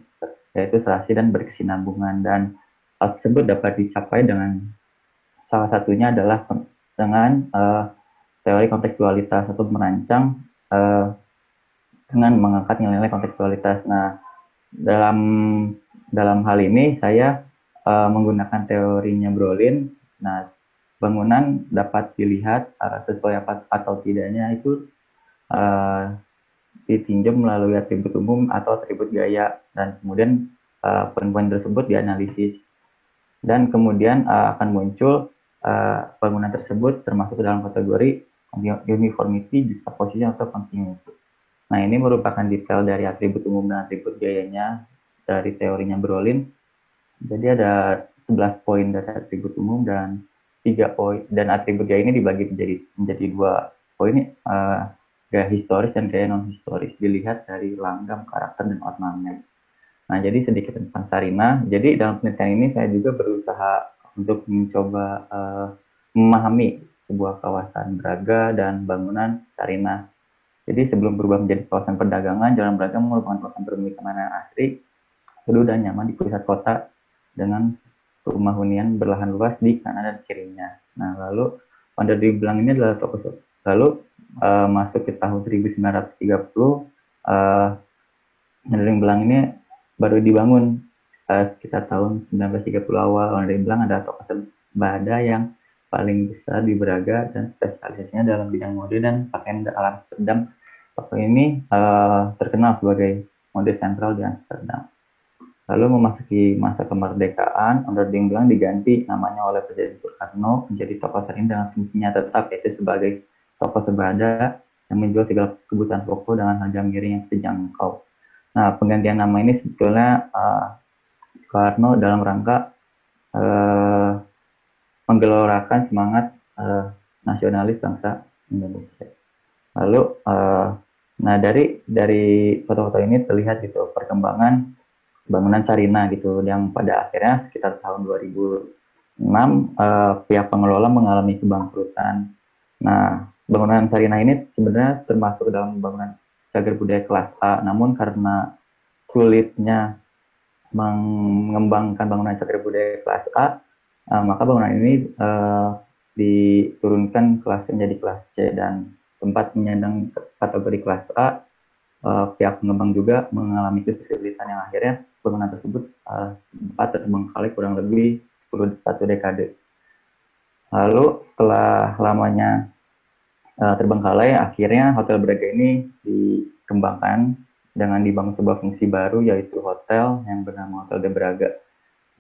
yaitu serasi dan berkesinambungan, dan hal tersebut dapat dicapai dengan salah satunya adalah dengan teori kontekstualitas atau merancang dengan mengangkat nilai-nilai kontekstualitas. Nah, dalam hal ini saya menggunakan teorinya Brolin. Nah, bangunan dapat dilihat sesuai atau tidaknya itu ditinjau melalui atribut umum atau atribut gaya, dan kemudian poin-poin tersebut dianalisis, dan kemudian akan muncul bangunan tersebut termasuk dalam kategori uniformity, juxtaposition, atau continuity. Nah, ini merupakan detail dari atribut umum dan atribut gayanya dari teorinya Brolin. Jadi ada 11 poin dari atribut umum dan 3 poin, dan atribut gaya ini dibagi menjadi 2 poin, gaya historis dan gaya non historis, dilihat dari langgam, karakter, dan ornamen. Nah, jadi sedikit tentang Sarinah. Jadi dalam penelitian ini saya juga berusaha untuk mencoba memahami sebuah kawasan Braga dan bangunan Sarinah. Jadi sebelum berubah menjadi kawasan perdagangan, Jalan Braga merupakan kawasan permukiman yang asri, teduh dan nyaman di pusat kota dengan rumah hunian berlahan luas di kanan dan kirinya. Nah, lalu Van der Diembelang ini adalah tokoh. Lalu masuk ke tahun 1930, Van der Diembelang ini baru dibangun sekitar tahun 1930 awal. Van der Diembelang adalah tokoh sebada yang paling besar di Braga dan spesialisasinya dalam bidang mode dan pakaian ala Amsterdam. Tokoh ini terkenal sebagai mode sentral di Amsterdam. Lalu memasuki masa kemerdekaan, Van der Diembelang diganti namanya oleh Presiden Soekarno menjadi tokoh Sarinah dengan fungsinya tetap, yaitu sebagai tokoh sebada yang menjual segala kebutuhan pokok dengan harga miring yang terjangkau. Nah, penggantian nama ini sebetulnya Soekarno dalam rangka menggelorakan semangat nasionalis bangsa Indonesia. Lalu, nah dari foto-foto ini terlihat gitu perkembangan bangunan Sarinah gitu, yang pada akhirnya sekitar tahun 2006 pihak pengelola mengalami kebangkrutan. Nah, bangunan Sarinah ini sebenarnya termasuk dalam bangunan cagar budaya kelas A, namun karena sulitnya mengembangkan bangunan cagar budaya kelas A, maka bangunan ini diturunkan kelasnya menjadi kelas C, dan tempat menyandang kategori kelas A, pihak pengembang juga mengalami kesulitan yang akhirnya bangunan tersebut sempat terbengkalai kurang lebih 1 dekade. Lalu setelah lamanya terbengkalai, akhirnya Hotel Braga ini dikembangkan dengan dibangun sebuah fungsi baru, yaitu hotel yang bernama Hotel de Braga.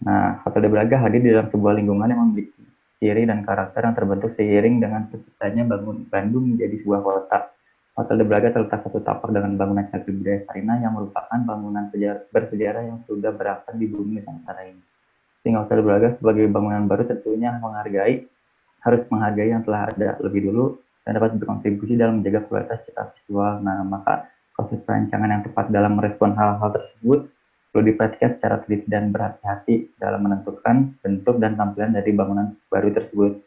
Nah, Hotel de Braga hadir di dalam sebuah lingkungan yang memiliki ciri dan karakter yang terbentuk seiring dengan terciptanya Bandung menjadi sebuah kota. Hotel de Braga terletak satu tapak dengan bangunan cagar budaya Sarinah yang merupakan bangunan bersejarah yang sudah berakar di bumi Nusantara ini. Sehingga Hotel de Braga sebagai bangunan baru tentunya harus menghargai yang telah ada lebih dulu dan dapat berkontribusi dalam menjaga kualitas cita visual. Nah, maka proses perancangan yang tepat dalam merespon hal-hal tersebut perlu diperhatikan secara teliti dan berhati-hati dalam menentukan bentuk dan tampilan dari bangunan baru tersebut.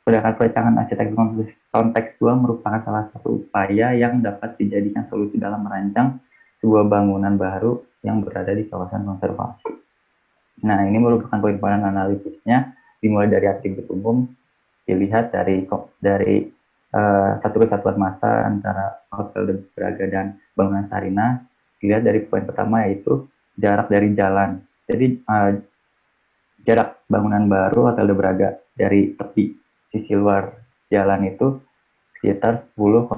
Sedangkan perancangan arsitektur kontekstual merupakan salah satu upaya yang dapat dijadikan solusi dalam merancang sebuah bangunan baru yang berada di kawasan konservasi. Nah, ini merupakan poin-poin analisisnya, dimulai dari atribut umum, dilihat dari satu kesatuan massa antara Hotel de Braga dan bangunan Sarinah. Dilihat dari poin pertama, yaitu jarak dari jalan. Jadi jarak bangunan baru Hotel de Braga dari tepi sisi luar jalan itu sekitar 10,7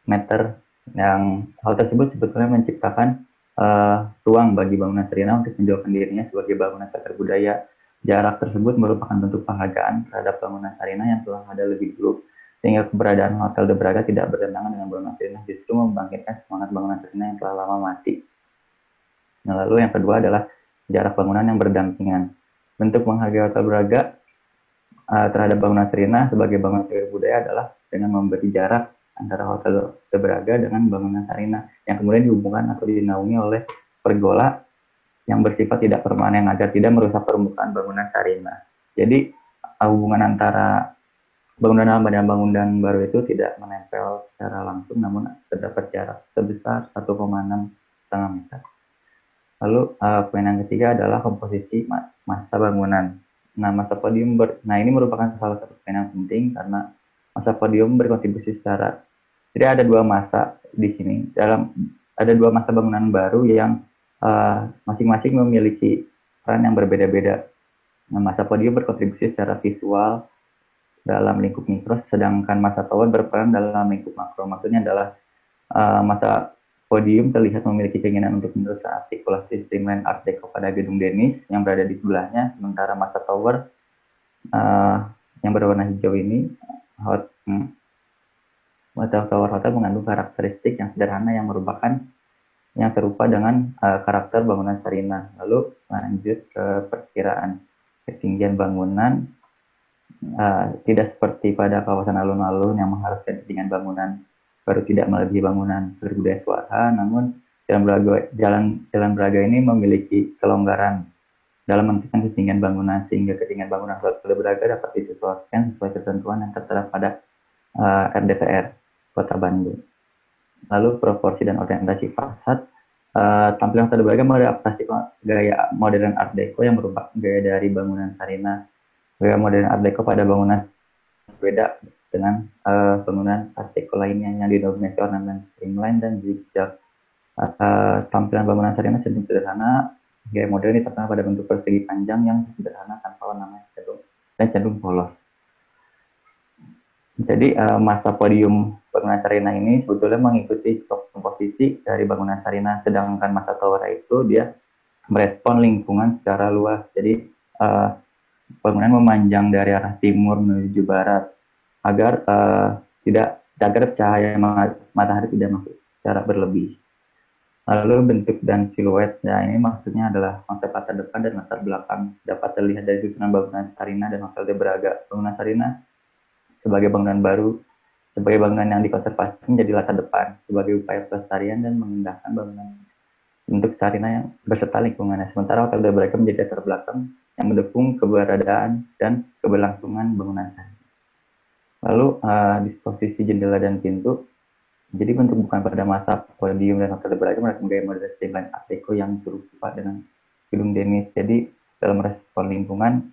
meter, yang hal tersebut sebetulnya menciptakan ruang bagi bangunan Sarinah untuk menjauhkan dirinya sebagai bangunan cagar budaya. Jarak tersebut merupakan bentuk penghargaan terhadap bangunan Sarinah yang telah ada lebih dulu, sehingga keberadaan Hotel de Braga tidak bertentangan dengan bangunan Sarinah, justru membangkitkan semangat bangunan Sarinah yang telah lama mati. Nah, lalu yang kedua adalah jarak bangunan yang berdampingan. Bentuk menghargai Hotel Braga terhadap bangunan Sarinah sebagai bangunan cagar budaya adalah dengan memberi jarak antara Hotel de Braga dengan bangunan Sarinah, yang kemudian dihubungkan atau dinaungi oleh pergola yang bersifat tidak permanen agar tidak merusak permukaan bangunan Sarinah. Jadi hubungan antara bangunan lama dan bangunan baru itu tidak menempel secara langsung, namun terdapat jarak sebesar 1,6 meter. Lalu poin yang ketiga adalah komposisi massa bangunan. Nah, massa podium ini merupakan salah satu poin yang penting karena massa podium berkontribusi secara, jadi ada 2 massa di sini. Ada 2 massa bangunan baru yang masing-masing memiliki peran yang berbeda-beda. Nah, massa podium berkontribusi secara visual dalam lingkup mikro, sedangkan masa tower berperan dalam lingkup makro. Maksudnya adalah masa podium terlihat memiliki keinginan untuk meneruskan artikulasi streamline Art Deco pada gedung Denis yang berada di sebelahnya, sementara masa tower yang berwarna hijau ini tower hotel mengandung karakteristik yang sederhana yang serupa dengan karakter bangunan Sarina. Lalu lanjut ke perkiraan ketinggian bangunan. Tidak seperti pada kawasan alun-alun yang mengharuskan ketinggian bangunan baru tidak melebihi bangunan berbudaya Swaha, namun Jalan Braga ini memiliki kelonggaran dalam menentukan ketinggian bangunan, sehingga ketinggian bangunan Hotel Braga dapat disesuaikan sesuai ketentuan yang tertera pada RDTR Kota Bandung. Lalu proporsi dan orientasi fasad. Tampilan Hotel Braga mengadaptasi gaya modern Art Deco yang merupakan gaya dari bangunan Sarina. Gaya modern Art Deco pada bangunan berbeda dengan bangunan Art Deco lainnya yang didominasi ornamen streamline dan zigzag. Tampilan bangunan Sarina cenderung sederhana. Gaya modern ini terkenal pada bentuk persegi panjang yang sederhana tanpa ornamen cenderung polos. Jadi masa podium bangunan Sarina ini sebetulnya mengikuti komposisi dari bangunan Sarina, sedangkan masa tower itu dia merespon lingkungan secara luas. Jadi bangunan memanjang dari arah timur menuju barat agar cahaya matahari tidak masuk secara berlebih. Lalu bentuk dan siluet, nah ini maksudnya adalah konsep latar depan dan latar belakang dapat terlihat dari susunan bangunan Sarina dan Hotel de Braga. Bangunan Sarina sebagai bangunan baru, sebagai bangunan yang dikonservasi menjadi latar depan sebagai upaya pelestarian dan mengindahkan bangunan bentuk Sarina yang beserta lingkungannya. Sementara Hotel de Braga menjadi latar belakang yang mendukung keberadaan dan keberlangsungan bangunan Sarina. Lalu disposisi jendela dan pintu. Jadi bentuk bukan pada masa podium dan Hotel de Braga melakukan gaya modern streamline Art Deco yang serupa dengan gedung Denis. Jadi dalam respon lingkungan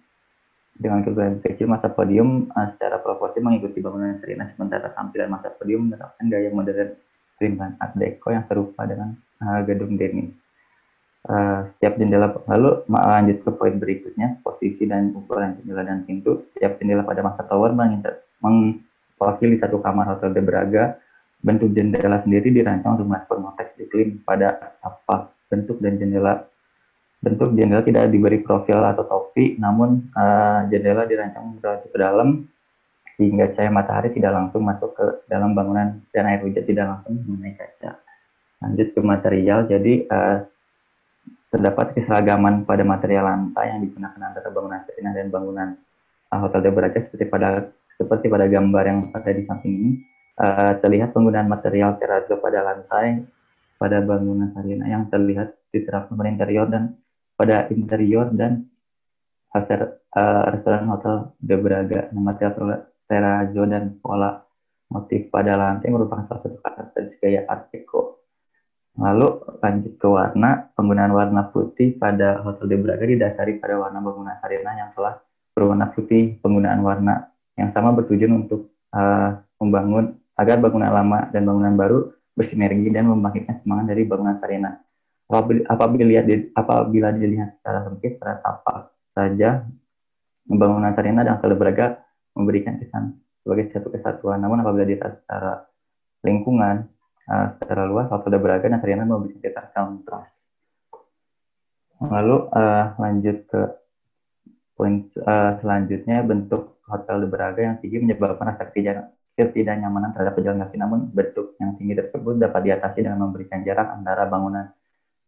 dengan keberadaan kecil, masa podium secara proporsi mengikuti bangunan Sarina, sementara tampilan masa podium menerapkan gaya modern streamline Art Deco yang serupa dengan gedung Denis. Setiap jendela, lalu lanjut ke poin berikutnya, posisi dan ukuran jendela dan pintu. Setiap jendela pada masa tower mewakili satu kamar Hotel de Braga. Bentuk jendela sendiri dirancang untuk merespon konteks iklim pada apa bentuk jendela tidak diberi profil atau topi, namun jendela dirancang relatif ke dalam sehingga cahaya matahari tidak langsung masuk ke dalam bangunan dan air hujan tidak langsung mengenai kaca. Lanjut ke material, jadi terdapat keseragaman pada material lantai yang digunakan antara bangunan Sarina dan bangunan Hotel de Braga seperti pada gambar yang ada di samping ini. Terlihat penggunaan material terrazzo pada lantai pada bangunan Sarina yang terlihat diterapkan pada interior dan restoran Hotel de Braga. Material terrazzo dan pola motif pada lantai merupakan salah satu karakteristik gaya Art Deco. Lalu lanjut ke warna. Penggunaan warna putih pada Hotel de Braga didasari pada warna bangunan Sarina yang telah berwarna putih. Penggunaan warna yang sama bertujuan untuk membangun agar bangunan lama dan bangunan baru bersinergi dan membangkitkan semangat dari bangunan Sarina. Apabila dilihat secara sempit, terdapat apa saja bangunan Sarina dan Hotel de Braga memberikan kesan sebagai satu kesatuan. Namun apabila dilihat secara lingkungan, secara luas, Hotel de Braga dan Sarina memberikan kesan kontras. Lalu lanjut ke poin selanjutnya, bentuk Hotel de Braga yang tinggi menyebabkan rasa ketidaknyamanan terhadap pejalan kaki, namun bentuk yang tinggi tersebut dapat diatasi dengan memberikan jarak antara bangunan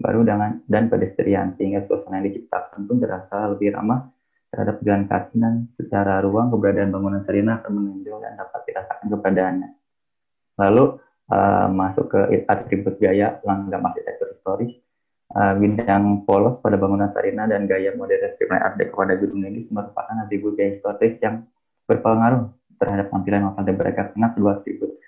baru dan pedestrian, sehingga suasana yang diciptakan pun terasa lebih ramah terhadap pejalan kaki, dan secara ruang keberadaan bangunan Sarina akan menonjol dan dapat dirasakan keberadaannya. Lalu masuk ke atribut gaya langgam arsitektur historis. Bidang polos pada bangunan Sarina dan gaya modern streamline Art Deco pada gedung Denis merupakan atribut gaya historis yang berpengaruh terhadap tampilan Hotel de Braga, karena kedua atribut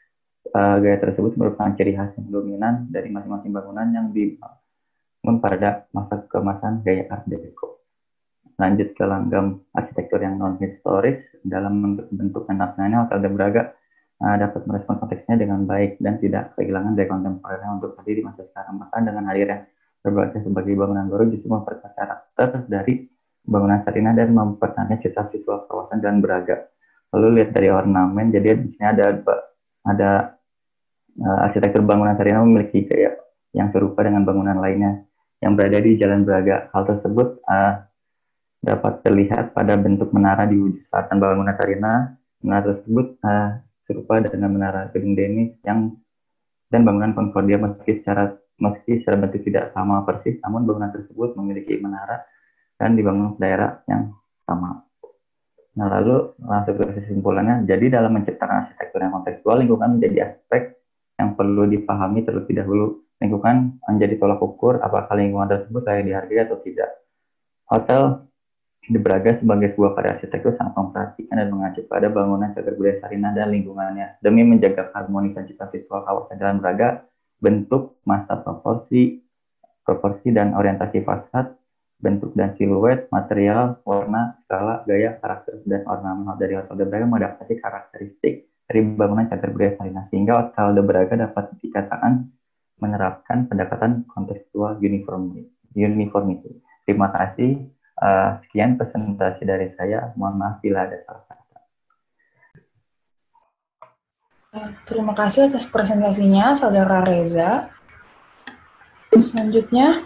gaya tersebut merupakan ciri khas yang dominan dari masing-masing bangunan yang dibangun pada masa keemasan gaya Art Deco. Lanjut ke langgam arsitektur yang non-historis. Dalam bentuk dan naknanya, Hotel de Braga dapat merespon konteksnya dengan baik dan tidak kehilangan gaya kontemporer untuk hadir di masa sekarang. Bahkan dengan hadirnya berbagai sebagai bangunan baru justru memperkuat karakter dari bangunan Sarina dan mempertahankan citra visual kawasan Jalan Braga. Lalu lihat dari ornamen, jadi di sini ada arsitektur bangunan Sarina memiliki gaya yang serupa dengan bangunan lainnya yang berada di Jalan Braga. Hal tersebut dapat terlihat pada bentuk menara di wujud selatan bangunan Sarina. Menara tersebut serupa dengan menara Gedung Denis dan bangunan Concordia meski secara bentuk tidak sama persis, namun bangunan tersebut memiliki menara dan dibangun daerah yang sama. Nah, lalu langsung ke kesimpulannya. Jadi dalam menciptakan arsitektur yang kontekstual, lingkungan menjadi aspek yang perlu dipahami terlebih dahulu. Lingkungan menjadi tolak ukur apakah lingkungan tersebut layak dihargai atau tidak. Hotel de Braga sebagai sebuah karya arsitektur sangat memperhatikan dan mengacu pada bangunan cagar budaya Sarina dan lingkungannya. Demi menjaga harmoni dan cita visual kawasan Jalan Braga, bentuk, masa proporsi dan orientasi fasad, bentuk dan siluet, material, warna, skala, gaya, karakter, dan ornamen dari Hotel de Braga mengadaptasi karakteristik dari bangunan cagar budaya Sarina, sehingga Hotel de Braga dapat dikatakan menerapkan pendekatan kontekstual uniformity. Terima kasih. Sekian presentasi dari saya. Mohon maaf bila ada salah kata.
Terima kasih atas presentasinya, Saudara Reza. Selanjutnya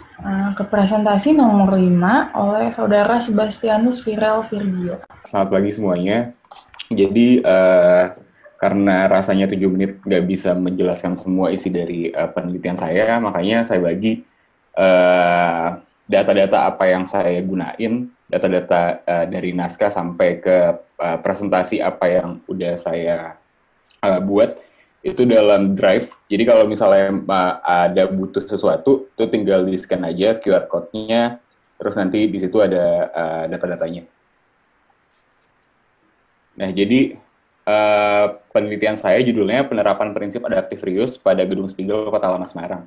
ke presentasi nomor 5 oleh Saudara Sebastianus Virel Virgio.
Selamat pagi semuanya. Jadi karena rasanya 7 menit nggak bisa menjelaskan semua isi dari penelitian saya, makanya saya bagi data-data apa yang saya gunain, data-data dari naskah sampai ke presentasi apa yang udah saya buat, itu dalam Drive. Jadi kalau misalnya ada butuh sesuatu, itu tinggal di-scan aja QR code-nya, terus nanti di situ ada data-datanya. Nah, jadi penelitian saya judulnya Penerapan Prinsip Adaptive Reuse pada Gedung Spiegel Kota Lama Semarang.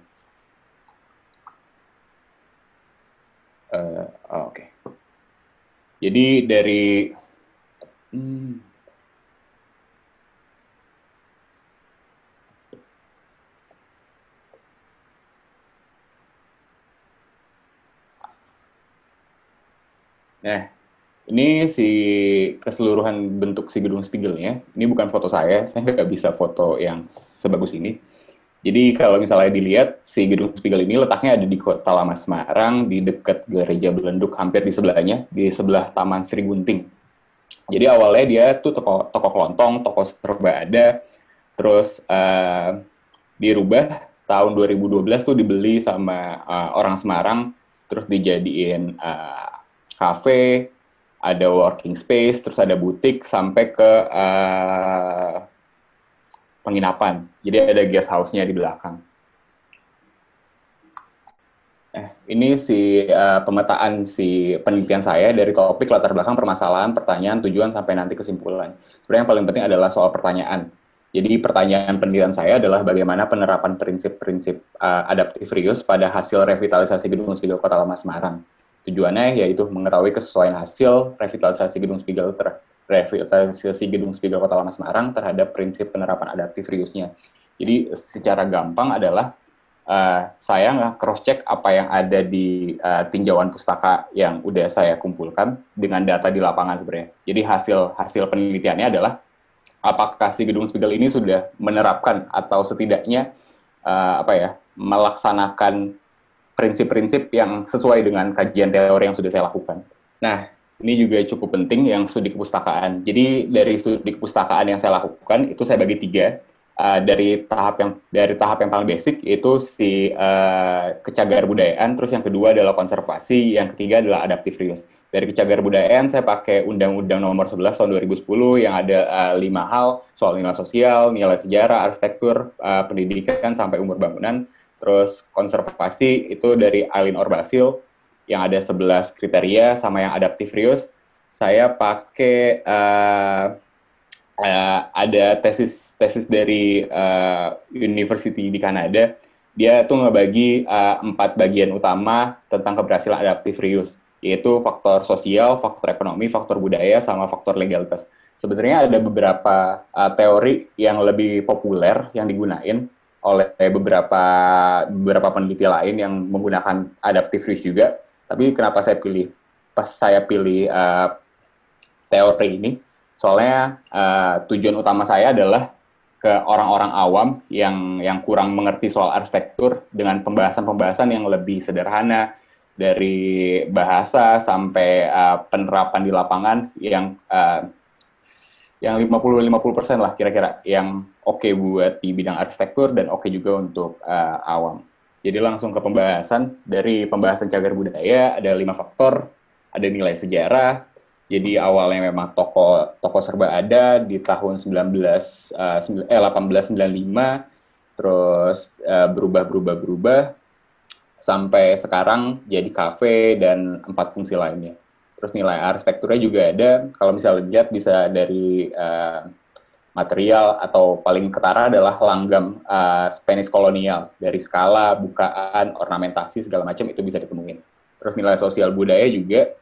Oke. Jadi dari nah, ini si keseluruhan bentuk si Gedung Spiegelnya. Ini bukan foto saya nggak bisa foto yang sebagus ini. Jadi kalau misalnya dilihat, si Gedung Spiegel ini letaknya ada di Kota Lama Semarang, di dekat Gereja Belenduk, hampir di sebelahnya, di sebelah Taman Sri Gunting. Jadi awalnya dia tuh toko kelontong, toko serba ada, terus dirubah tahun 2012 tuh dibeli sama orang Semarang, terus dijadiin kafe, ada working space, terus ada butik, sampai ke penginapan. Jadi ada guest house-nya di belakang. Ini si pemetaan si penelitian saya dari topik, latar belakang, permasalahan, pertanyaan, tujuan, sampai nanti kesimpulan. Sebenarnya yang paling penting adalah soal pertanyaan. Jadi pertanyaan penelitian saya adalah bagaimana penerapan prinsip-prinsip adaptive reuse pada hasil revitalisasi Gedung Spiegel Kota Lama Semarang. Tujuannya yaitu mengetahui kesesuaian hasil revitalisasi Gedung Spiegel Kota Lama Semarang terhadap prinsip penerapan adaptive reuse-nya. Jadi secara gampang adalah saya nge-cross-check apa yang ada di tinjauan pustaka yang udah saya kumpulkan dengan data di lapangan sebenarnya. Jadi hasil penelitiannya adalah apakah si Gedung Spiegel ini sudah menerapkan atau setidaknya melaksanakan prinsip-prinsip yang sesuai dengan kajian teori yang sudah saya lakukan. Nah, ini juga cukup penting yang studi kepustakaan. Jadi dari studi kepustakaan yang saya lakukan itu saya bagi 3. Dari tahap yang paling basic yaitu si kecagar budayaan, terus yang kedua adalah konservasi, yang ketiga adalah adaptive reuse. Dari kecagar budayaan saya pakai Undang-Undang Nomor 11 tahun 2010 yang ada 5 hal, soal nilai sosial, nilai sejarah, arsitektur, pendidikan sampai umur bangunan. Terus konservasi itu dari Aileen Orbasil yang ada 11 kriteria, sama yang adaptive reuse saya pakai ada tesis dari University di Kanada. Dia tuh ngebagi 4 bagian utama tentang keberhasilan adaptive reuse, yaitu faktor sosial, faktor ekonomi, faktor budaya, sama faktor legalitas. Sebenarnya ada beberapa teori yang lebih populer yang digunain oleh beberapa peneliti lain yang menggunakan adaptive reuse juga. Tapi kenapa saya pilih teori ini? Soalnya tujuan utama saya adalah ke orang-orang awam yang kurang mengerti soal arsitektur dengan pembahasan-pembahasan yang lebih sederhana, dari bahasa sampai penerapan di lapangan yang 50% lah kira-kira, yang oke buat di bidang arsitektur dan oke juga untuk awam. Jadi langsung ke pembahasan. Dari pembahasan cagar budaya ada 5 faktor, ada nilai sejarah. Jadi awalnya memang toko serba ada di tahun 1895, terus berubah sampai sekarang jadi kafe dan 4 fungsi lainnya. Terus nilai arsitekturnya juga ada. Kalau misalnya lihat bisa dari material, atau paling ketara adalah langgam Spanish kolonial, dari skala, bukaan, ornamentasi segala macam itu bisa ditemuin. Terus nilai sosial budaya juga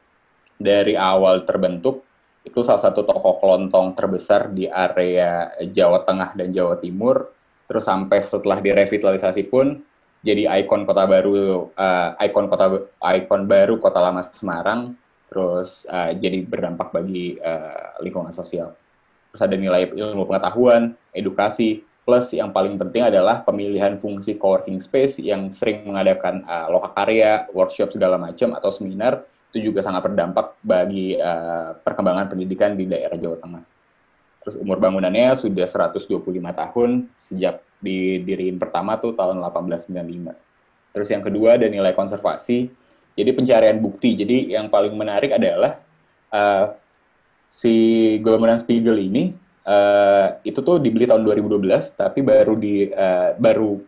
dari awal terbentuk itu salah satu toko kelontong terbesar di area Jawa Tengah dan Jawa Timur. Terus sampai setelah direvitalisasi pun jadi ikon baru Kota Lama Semarang. Terus jadi berdampak bagi lingkungan sosial. Terus ada nilai ilmu pengetahuan, edukasi, plus yang paling penting adalah pemilihan fungsi coworking space yang sering mengadakan lokakarya, workshop segala macam atau seminar, itu juga sangat berdampak bagi perkembangan pendidikan di daerah Jawa Tengah. Terus umur bangunannya sudah 125 tahun sejak didiriin pertama tuh tahun 1895. Terus yang kedua ada nilai konservasi. Jadi pencarian bukti. Jadi yang paling menarik adalah si bangunan Spiegel ini itu tuh dibeli tahun 2012, tapi baru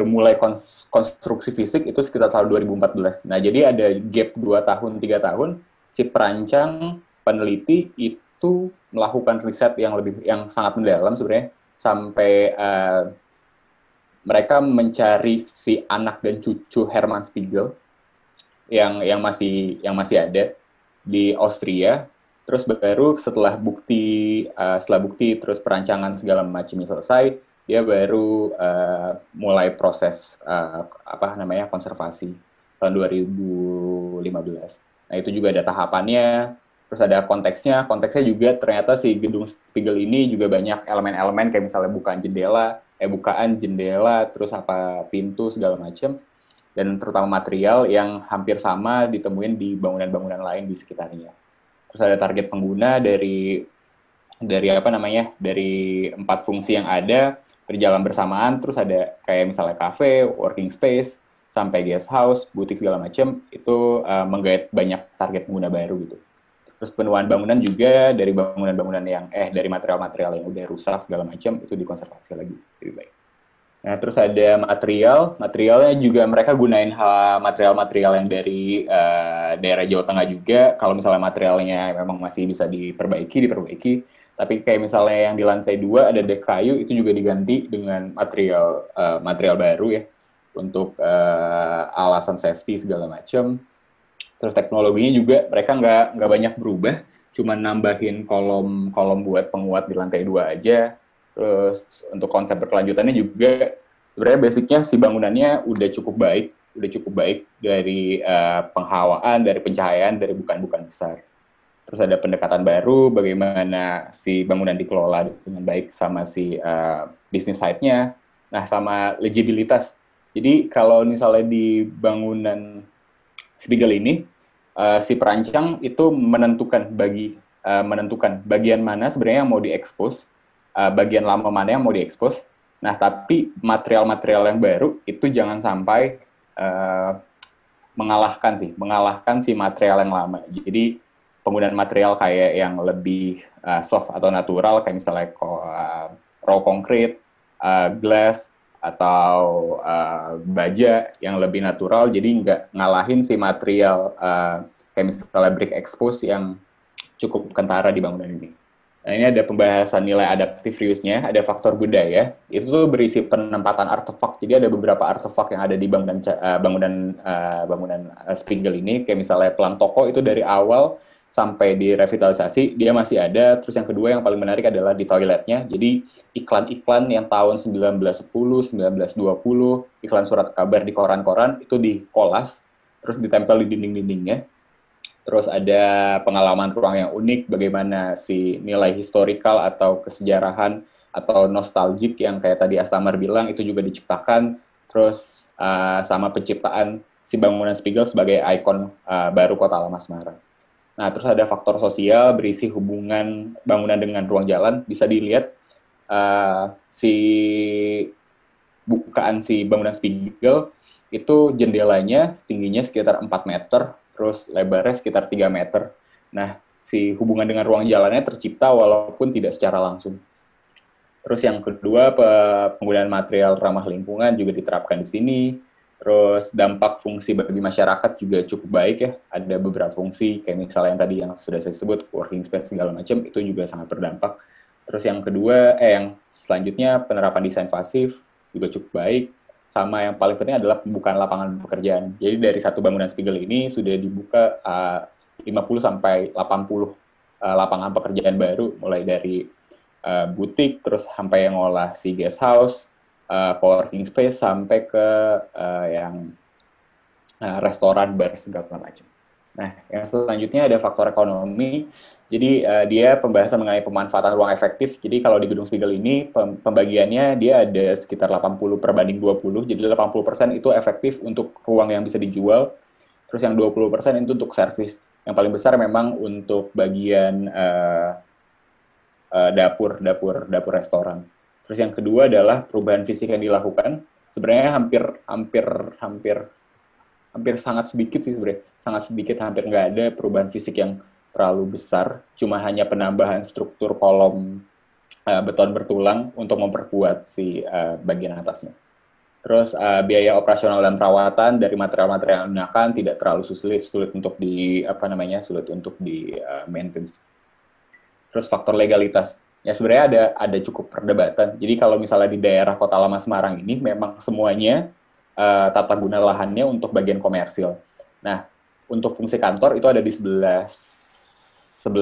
mulai konstruksi fisik itu sekitar tahun 2014. Nah, jadi ada gap 2 tahun, 3 tahun, si perancang, peneliti itu melakukan riset yang sangat mendalam sebenarnya, sampai mereka mencari si anak dan cucu Hermann Spiegel yang masih ada di Austria. Terus baru setelah bukti terus perancangan segala macamnya selesai, dia baru mulai proses konservasi tahun 2015. Nah, itu juga ada tahapannya, terus ada konteksnya juga ternyata si gedung Spiegel ini juga banyak elemen-elemen kayak misalnya bukaan jendela, terus pintu segala macam, dan terutama material yang hampir sama ditemuin di bangunan-bangunan lain di sekitarnya. Terus ada target pengguna dari 4 fungsi yang ada berjalan bersamaan. Terus ada kayak misalnya cafe, working space, sampai guest house, butik segala macam, itu menggait banyak target pengguna baru gitu. Terus penuaan bangunan juga dari bangunan-bangunan dari material-material yang udah rusak segala macam itu dikonservasi lagi lebih baik. Nah, terus ada materialnya juga mereka gunain material-material yang dari daerah Jawa Tengah juga. Kalau misalnya materialnya memang masih bisa diperbaiki. Tapi kayak misalnya yang di lantai 2 ada dek kayu, itu juga diganti dengan material baru ya, untuk alasan safety segala macam. Terus teknologinya juga mereka nggak banyak berubah, cuma nambahin kolom buat penguat di lantai 2 aja. Terus untuk konsep berkelanjutannya juga sebenarnya basicnya si bangunannya udah cukup baik dari penghawaan, dari pencahayaan, dari bukaan-bukaan besar. Terus ada pendekatan baru bagaimana si bangunan dikelola dengan baik sama si bisnis site-nya. Nah, sama legibilitas. Jadi kalau misalnya di bangunan Spiegel ini si perancang itu menentukan bagian mana sebenarnya yang mau diekspos, bagian lama mana yang mau diekspos. Nah, tapi material-material yang baru itu jangan sampai mengalahkan si material yang lama. Jadi penggunaan material kayak yang lebih soft atau natural, kayak misalnya raw concrete, glass, atau baja yang lebih natural, jadi nggak ngalahin si material kayak misalnya brick expose yang cukup kentara di bangunan ini. Nah, ini ada pembahasan nilai adaptive reuse-nya, ada faktor budaya, itu tuh berisi penempatan artefak. Jadi ada beberapa artefak yang ada di bangunan Spiegel ini, kayak misalnya pelang toko itu dari awal sampai di revitalisasi dia masih ada. Terus yang kedua yang paling menarik adalah di toiletnya. Jadi iklan-iklan yang tahun 1910, 1920, iklan surat kabar di koran-koran itu dikolas terus ditempel di dinding-dindingnya. terus ada pengalaman ruang yang unik, bagaimana si nilai historikal atau kesejarahan atau nostalgik yang kayak tadi Astamar bilang itu juga diciptakan, terus sama penciptaan si bangunan Spiegel sebagai ikon baru Kota Lama Semarang. Nah, terus ada faktor sosial berisi hubungan bangunan dengan ruang jalan, bisa dilihat si bukaan si bangunan Spiegel itu jendelanya tingginya sekitar 4 meter, terus lebarnya sekitar 3 meter. Nah, si hubungan dengan ruang jalannya tercipta walaupun tidak secara langsung. Terus yang kedua, penggunaan material ramah lingkungan juga diterapkan di sini. Terus dampak fungsi bagi masyarakat juga cukup baik ya. Ada beberapa fungsi, kayak misalnya yang tadi yang sudah saya sebut, working space segala macam, itu juga sangat berdampak. Terus yang kedua, yang selanjutnya penerapan desain pasif juga cukup baik. Sama yang paling penting adalah pembukaan lapangan pekerjaan. Jadi dari satu bangunan Spiegel ini sudah dibuka 50 sampai 80 lapangan pekerjaan baru, mulai dari butik, terus sampai yang ngolah si guest house, co-working space, sampai ke yang restoran, bar, segala macam. Nah, yang selanjutnya ada faktor ekonomi. Jadi dia pembahasan mengenai pemanfaatan ruang efektif. Jadi kalau di gedung Spiegel ini pembagiannya dia ada sekitar 80/20. Jadi 80% itu efektif untuk ruang yang bisa dijual. Terus yang 20% itu untuk servis. Yang paling besar memang untuk bagian dapur restoran. Terus yang kedua adalah perubahan fisik yang dilakukan. Sebenarnya hampir sangat sedikit sih sebenarnya. Sangat sedikit, hampir nggak ada perubahan fisik yang terlalu besar. Cuma hanya penambahan struktur kolom beton bertulang untuk memperkuat si bagian atasnya. Terus biaya operasional dan perawatan dari material-material yang digunakan tidak terlalu sulit untuk di maintenance. Terus faktor legalitas. Ya sebenarnya ada cukup perdebatan. Jadi kalau misalnya di daerah Kota Lama Semarang ini memang semuanya tata guna lahannya untuk bagian komersil. Nah, untuk fungsi kantor itu ada di sebelah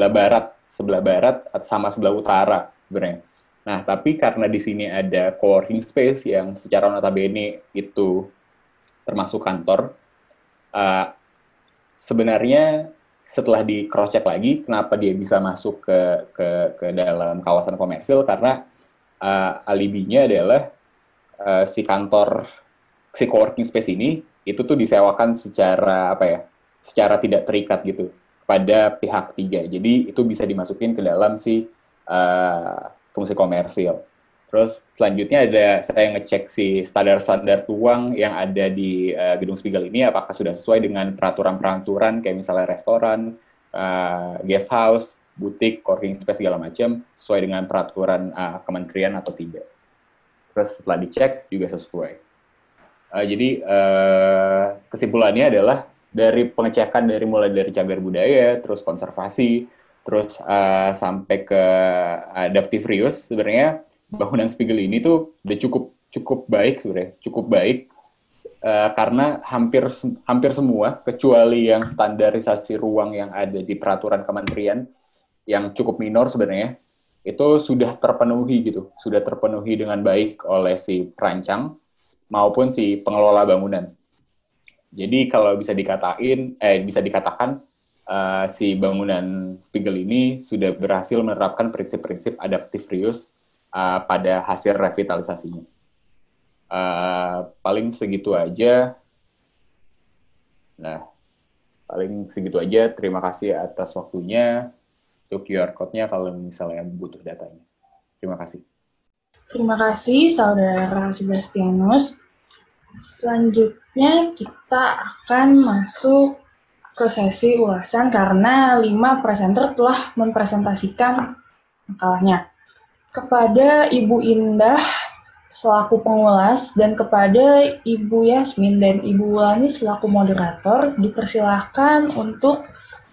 barat sama sebelah utara sebenarnya. Nah, tapi karena di sini ada co-working space yang secara notabene itu termasuk kantor, sebenarnya setelah di cross check lagi, kenapa dia bisa masuk ke dalam kawasan komersil, karena alibinya adalah si co-working space ini itu tuh disewakan secara tidak terikat gitu pada pihak ketiga. Jadi itu bisa dimasukin ke dalam si fungsi komersil. Terus selanjutnya saya ngecek si standar-standar ruang yang ada di gedung Spiegel ini apakah sudah sesuai dengan peraturan-peraturan kayak misalnya restoran, guest house, butik, co-working space segala macam sesuai dengan peraturan kementerian atau tidak. Terus setelah dicek juga sesuai. Jadi kesimpulannya adalah dari pengecekan mulai dari cagar budaya, terus konservasi, terus sampai ke adaptive reuse, sebenarnya bangunan Spiegel ini tuh udah cukup baik sebenarnya, karena hampir semua kecuali yang standarisasi ruang yang ada di peraturan kementerian yang cukup minor sebenarnya itu sudah terpenuhi dengan baik oleh si perancang maupun si pengelola bangunan. Jadi kalau bisa dikatakan si bangunan Spiegel ini sudah berhasil menerapkan prinsip-prinsip adaptive reuse pada hasil revitalisasinya. Paling segitu aja. Nah, Terima kasih atas waktunya. Untuk QR code-nya kalau misalnya butuh datanya. Terima kasih.
Terima kasih, Saudara Sebastianus. Selanjutnya kita akan masuk ke sesi ulasan karena 5 presenter telah mempresentasikan makalahnya. Kepada Ibu Indah selaku pengulas dan kepada Ibu Yasmin dan Ibu Wulani selaku moderator dipersilahkan untuk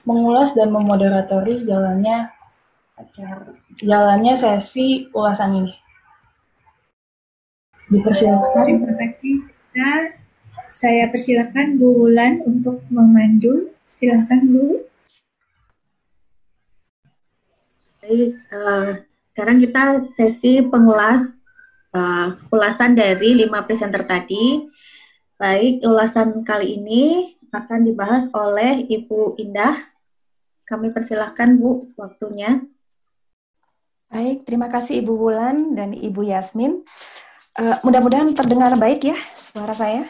mengulas dan memoderatori jalannya sesi ulasan ini. Dipersilakan.
Terima kasih. Saya persilakan Bu Wulan untuk memandu. Silakan Bu.
Baik, sekarang kita sesi ulasan dari 5 presenter tadi. Baik, ulasan kali ini akan dibahas oleh Ibu Indah Kami persilahkan Bu waktunya.
Baik, terima kasih Ibu Wulan dan Ibu Yasmin. Mudah-mudahan terdengar baik ya suara saya.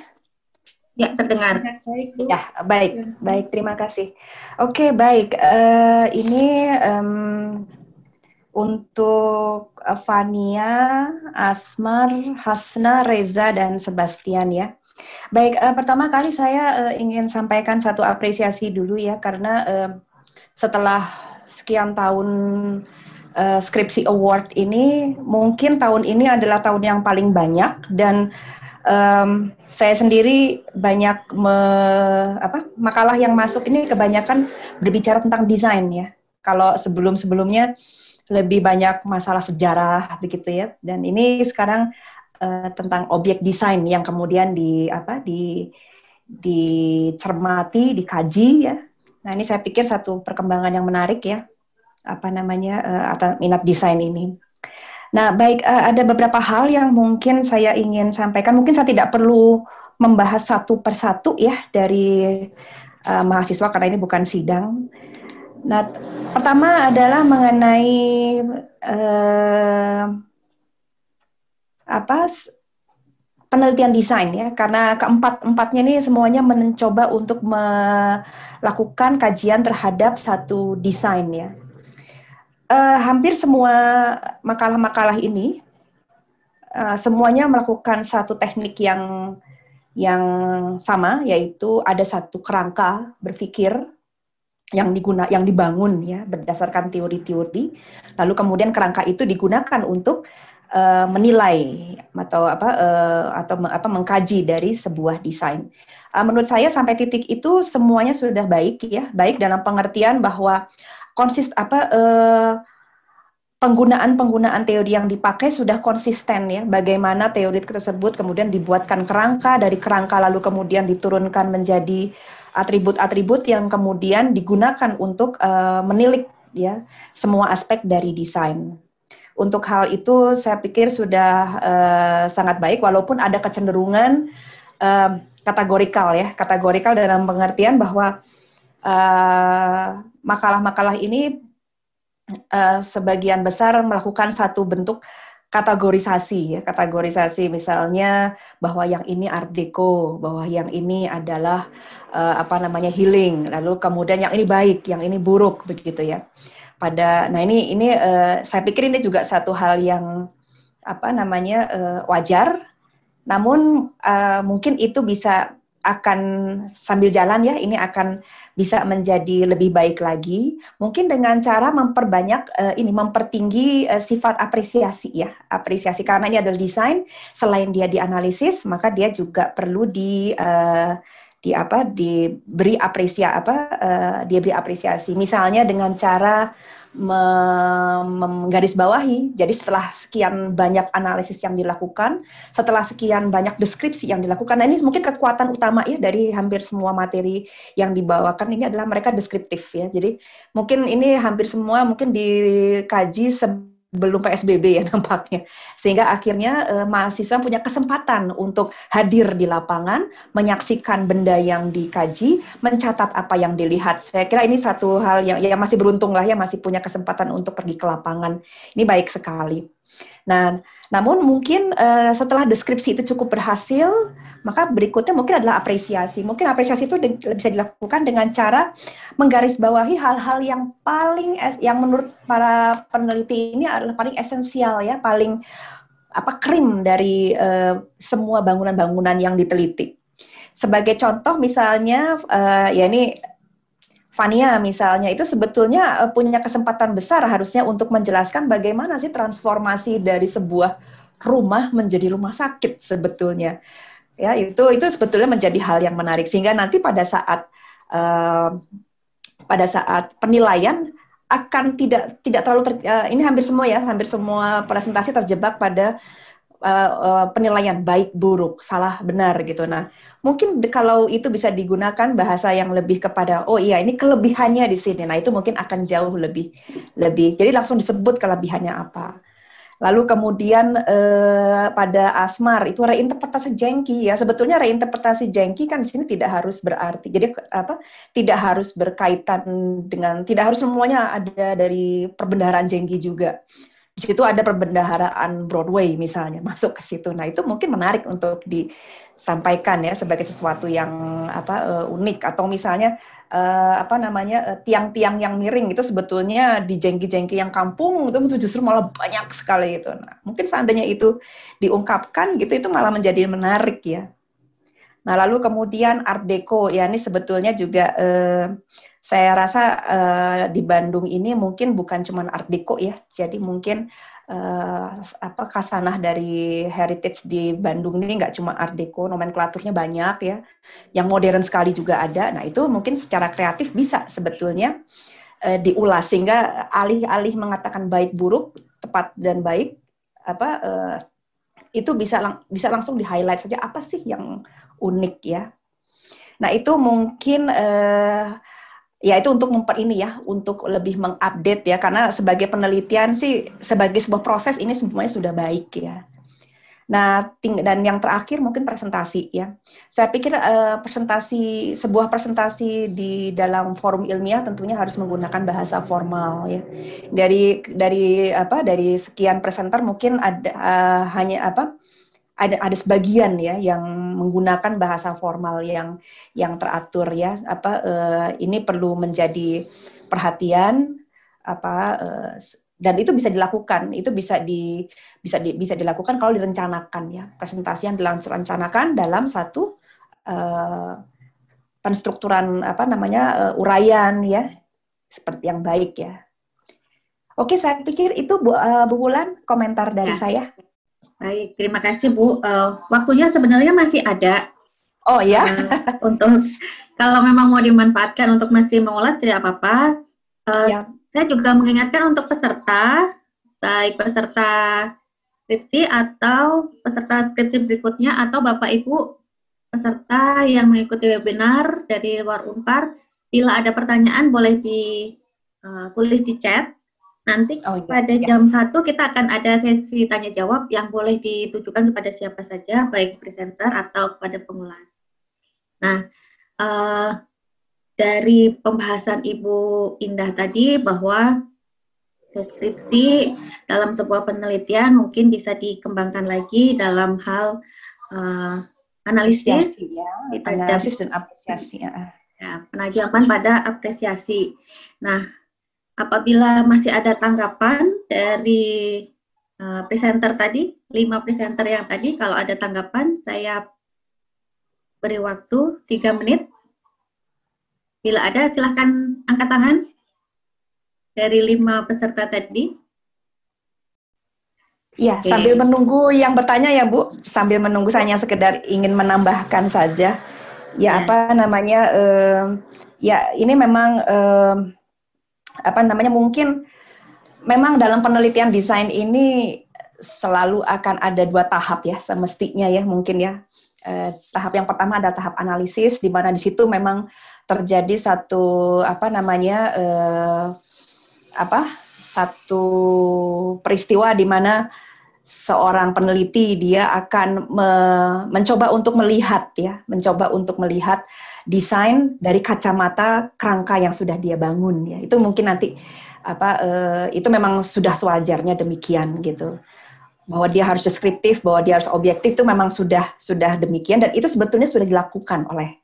Ya, terdengar.
Baik, Bu.
Ya, baik, terima kasih. Oke, baik. Ini untuk Fania, Asmar, Hasna, Reza, dan Sebastian ya. Baik, pertama kali saya ingin sampaikan satu apresiasi dulu ya, karena setelah sekian tahun skripsi award ini, mungkin tahun ini adalah tahun yang paling banyak, dan saya sendiri banyak makalah yang masuk ini kebanyakan berbicara tentang desain ya. Kalau sebelum-sebelumnya lebih banyak masalah sejarah begitu ya, dan ini sekarang tentang objek desain yang kemudian dicermati, dikaji ya. Nah, ini saya pikir satu perkembangan yang menarik ya, atas minat desain ini. Nah, baik, ada beberapa hal yang mungkin saya ingin sampaikan. Mungkin saya tidak perlu membahas satu persatu ya dari mahasiswa karena ini bukan sidang. Nah, pertama adalah mengenai penelitian desain ya, karena keempat-empatnya ini semuanya mencoba untuk melakukan kajian terhadap satu desain ya. Hampir semua makalah-makalah ini semuanya melakukan satu teknik yang sama, yaitu ada satu kerangka berpikir yang dibangun ya berdasarkan teori-teori, lalu kemudian kerangka itu digunakan untuk menilai atau mengkaji dari sebuah desain. Menurut saya sampai titik itu semuanya sudah baik ya, baik dalam pengertian bahwa penggunaan teori yang dipakai sudah konsisten ya, bagaimana teori tersebut kemudian dibuatkan kerangka, dari kerangka lalu kemudian diturunkan menjadi atribut-atribut yang kemudian digunakan untuk menilik ya semua aspek dari desain. Untuk hal itu saya pikir sudah sangat baik, walaupun ada kecenderungan kategorikal dalam pengertian bahwa makalah-makalah ini sebagian besar melakukan satu bentuk kategorisasi misalnya bahwa yang ini Art Deco, bahwa yang ini adalah healing, lalu kemudian yang ini baik, yang ini buruk begitu ya. Ini saya pikir ini juga satu hal yang wajar, namun mungkin itu akan sambil jalan ya, ini akan bisa menjadi lebih baik lagi, mungkin dengan cara mempertinggi sifat apresiasi karena ini adalah desain, selain dia dianalisis, maka dia juga perlu diberi apresiasi, misalnya dengan cara menggarisbawahi. Jadi setelah sekian banyak analisis yang dilakukan, setelah sekian banyak deskripsi yang dilakukan, nah ini mungkin kekuatan utama ya dari hampir semua materi yang dibawakan ini adalah mereka deskriptif ya. Jadi mungkin ini hampir semua mungkin dikaji sebelum PSBB ya nampaknya, sehingga akhirnya mahasiswa punya kesempatan untuk hadir di lapangan, menyaksikan benda yang dikaji, mencatat apa yang dilihat. Saya kira ini satu hal yang masih beruntung lah ya, masih punya kesempatan untuk pergi ke lapangan. Ini baik sekali. Nah, namun mungkin setelah deskripsi itu cukup berhasil, maka berikutnya mungkin adalah apresiasi. Mungkin apresiasi itu bisa dilakukan dengan cara menggarisbawahi hal-hal yang yang menurut para peneliti ini adalah paling esensial ya, paling krim dari semua bangunan-bangunan yang diteliti. Sebagai contoh misalnya ya ini Fania misalnya itu sebetulnya punya kesempatan besar harusnya untuk menjelaskan bagaimana sih transformasi dari sebuah rumah menjadi rumah sakit sebetulnya. Ya, itu sebetulnya menjadi hal yang menarik, sehingga nanti pada saat penilaian akan tidak terlalu ini hampir semua presentasi terjebak pada penilaian baik buruk, salah benar gitu. Nah, mungkin kalau itu bisa digunakan bahasa yang lebih kepada oh iya ini kelebihannya di sini. Nah, itu mungkin akan jauh lebih. Jadi langsung disebut kelebihannya apa. Lalu kemudian pada Asmar itu reinterpretasi Jenki ya. Sebetulnya reinterpretasi Jenki kan di sini tidak harus berarti. Jadi tidak harus berkaitan dengan, tidak harus semuanya ada dari perbendaharaan Jenki juga. Di situ ada perbendaharaan Broadway misalnya masuk ke situ. Nah, itu mungkin menarik untuk disampaikan ya sebagai sesuatu yang unik, atau misalnya tiang-tiang yang miring itu sebetulnya di jengki-jengki yang kampung itu justru malah banyak sekali itu. Nah, mungkin seandainya itu diungkapkan gitu itu malah menjadi menarik ya. Nah, lalu kemudian Art Deco ya, ini sebetulnya juga saya rasa di Bandung ini mungkin bukan cuma Art Deco ya. Jadi mungkin khasanah dari heritage di Bandung ini nggak cuma Art Deco, nomenklaturnya banyak ya. Yang modern sekali juga ada. Nah, itu mungkin secara kreatif bisa sebetulnya diulas sehingga alih-alih mengatakan baik buruk, tepat dan baik itu bisa langsung di-highlight saja apa sih yang unik ya. Nah, itu mungkin ya itu untuk untuk lebih mengupdate ya, karena sebagai penelitian sih sebagai sebuah proses ini semuanya sudah baik ya. Nah, dan yang terakhir mungkin presentasi ya. Saya pikir sebuah presentasi di dalam forum ilmiah tentunya harus menggunakan bahasa formal ya. Dari sekian presenter mungkin ada sebagian ya yang menggunakan bahasa formal yang teratur ya. Ini perlu menjadi perhatian dan itu bisa dilakukan. Itu bisa dilakukan kalau direncanakan ya. Presentasi yang direncanakan dalam satu penstrukturan uraian ya, seperti yang baik ya. Oke, saya pikir itu Bu Wulan komentar dari saya.
Baik, terima kasih Bu. Waktunya sebenarnya masih ada.
Oh ya.
Untuk kalau memang mau dimanfaatkan untuk masih mengulas tidak apa-apa. Saya juga mengingatkan untuk peserta, baik peserta skripsi atau peserta skripsi berikutnya atau Bapak Ibu peserta yang mengikuti webinar dari luar Unpar, bila ada pertanyaan boleh ditulis di chat. Nanti pada jam 1 kita akan ada sesi tanya jawab yang boleh ditujukan kepada siapa saja, baik presenter atau kepada pengulas. Nah, dari pembahasan Ibu Indah tadi bahwa deskripsi dalam sebuah penelitian mungkin bisa dikembangkan lagi dalam hal analisis
dan apresiasi.
Ya, penajaman pada apresiasi. Nah, apabila masih ada tanggapan dari presenter tadi, 5 presenter yang tadi, kalau ada tanggapan, saya beri waktu 3 menit. Bila ada, silahkan angkat tangan dari 5 peserta tadi.
Ya, sambil menunggu yang bertanya ya Bu, sambil menunggu saya sekedar ingin menambahkan saja. Ya. Ya ini memang mungkin memang dalam penelitian desain ini selalu akan ada 2 tahap ya semestinya ya mungkin ya. Tahap yang pertama adalah tahap analisis, di mana di situ memang terjadi satu satu peristiwa di mana seorang peneliti dia akan mencoba untuk melihat desain dari kacamata kerangka yang sudah dia bangun ya. Itu mungkin nanti itu memang sudah sewajarnya demikian gitu. Bahwa dia harus deskriptif, bahwa dia harus objektif itu memang sudah demikian, dan itu sebetulnya sudah dilakukan oleh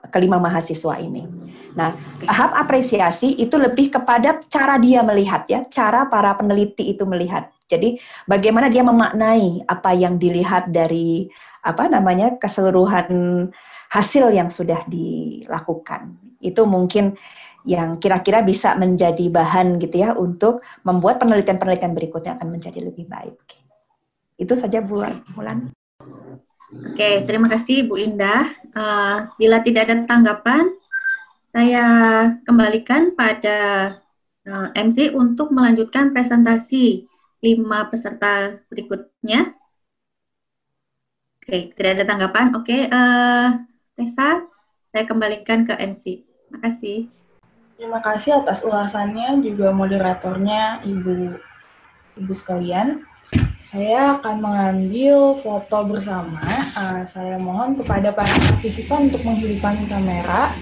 kelima mahasiswa ini. Nah, tahap apresiasi itu lebih kepada cara dia melihat ya, cara para peneliti itu melihat. Jadi bagaimana dia memaknai apa yang dilihat dari keseluruhan hasil yang sudah dilakukan. Itu mungkin yang kira-kira bisa menjadi bahan gitu ya untuk membuat penelitian-penelitian berikutnya akan menjadi lebih baik. Itu saja Bu Wulan.
Oke, terima kasih Bu Indah. Bila tidak ada tanggapan, saya kembalikan pada MC untuk melanjutkan presentasi 5 peserta berikutnya. Oke, tidak ada tanggapan. Oke, Tessa, saya kembalikan ke MC. Terima kasih.
Terima kasih atas ulasannya, juga moderatornya Ibu Ibu sekalian, saya akan mengambil foto bersama. Saya mohon kepada para partisipan untuk menghidupkan kamera.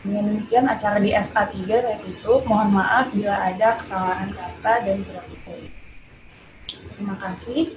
Dengan demikian acara di SA3 saya tutup. Mohon maaf bila ada kesalahan kata dan perilaku. Terima kasih.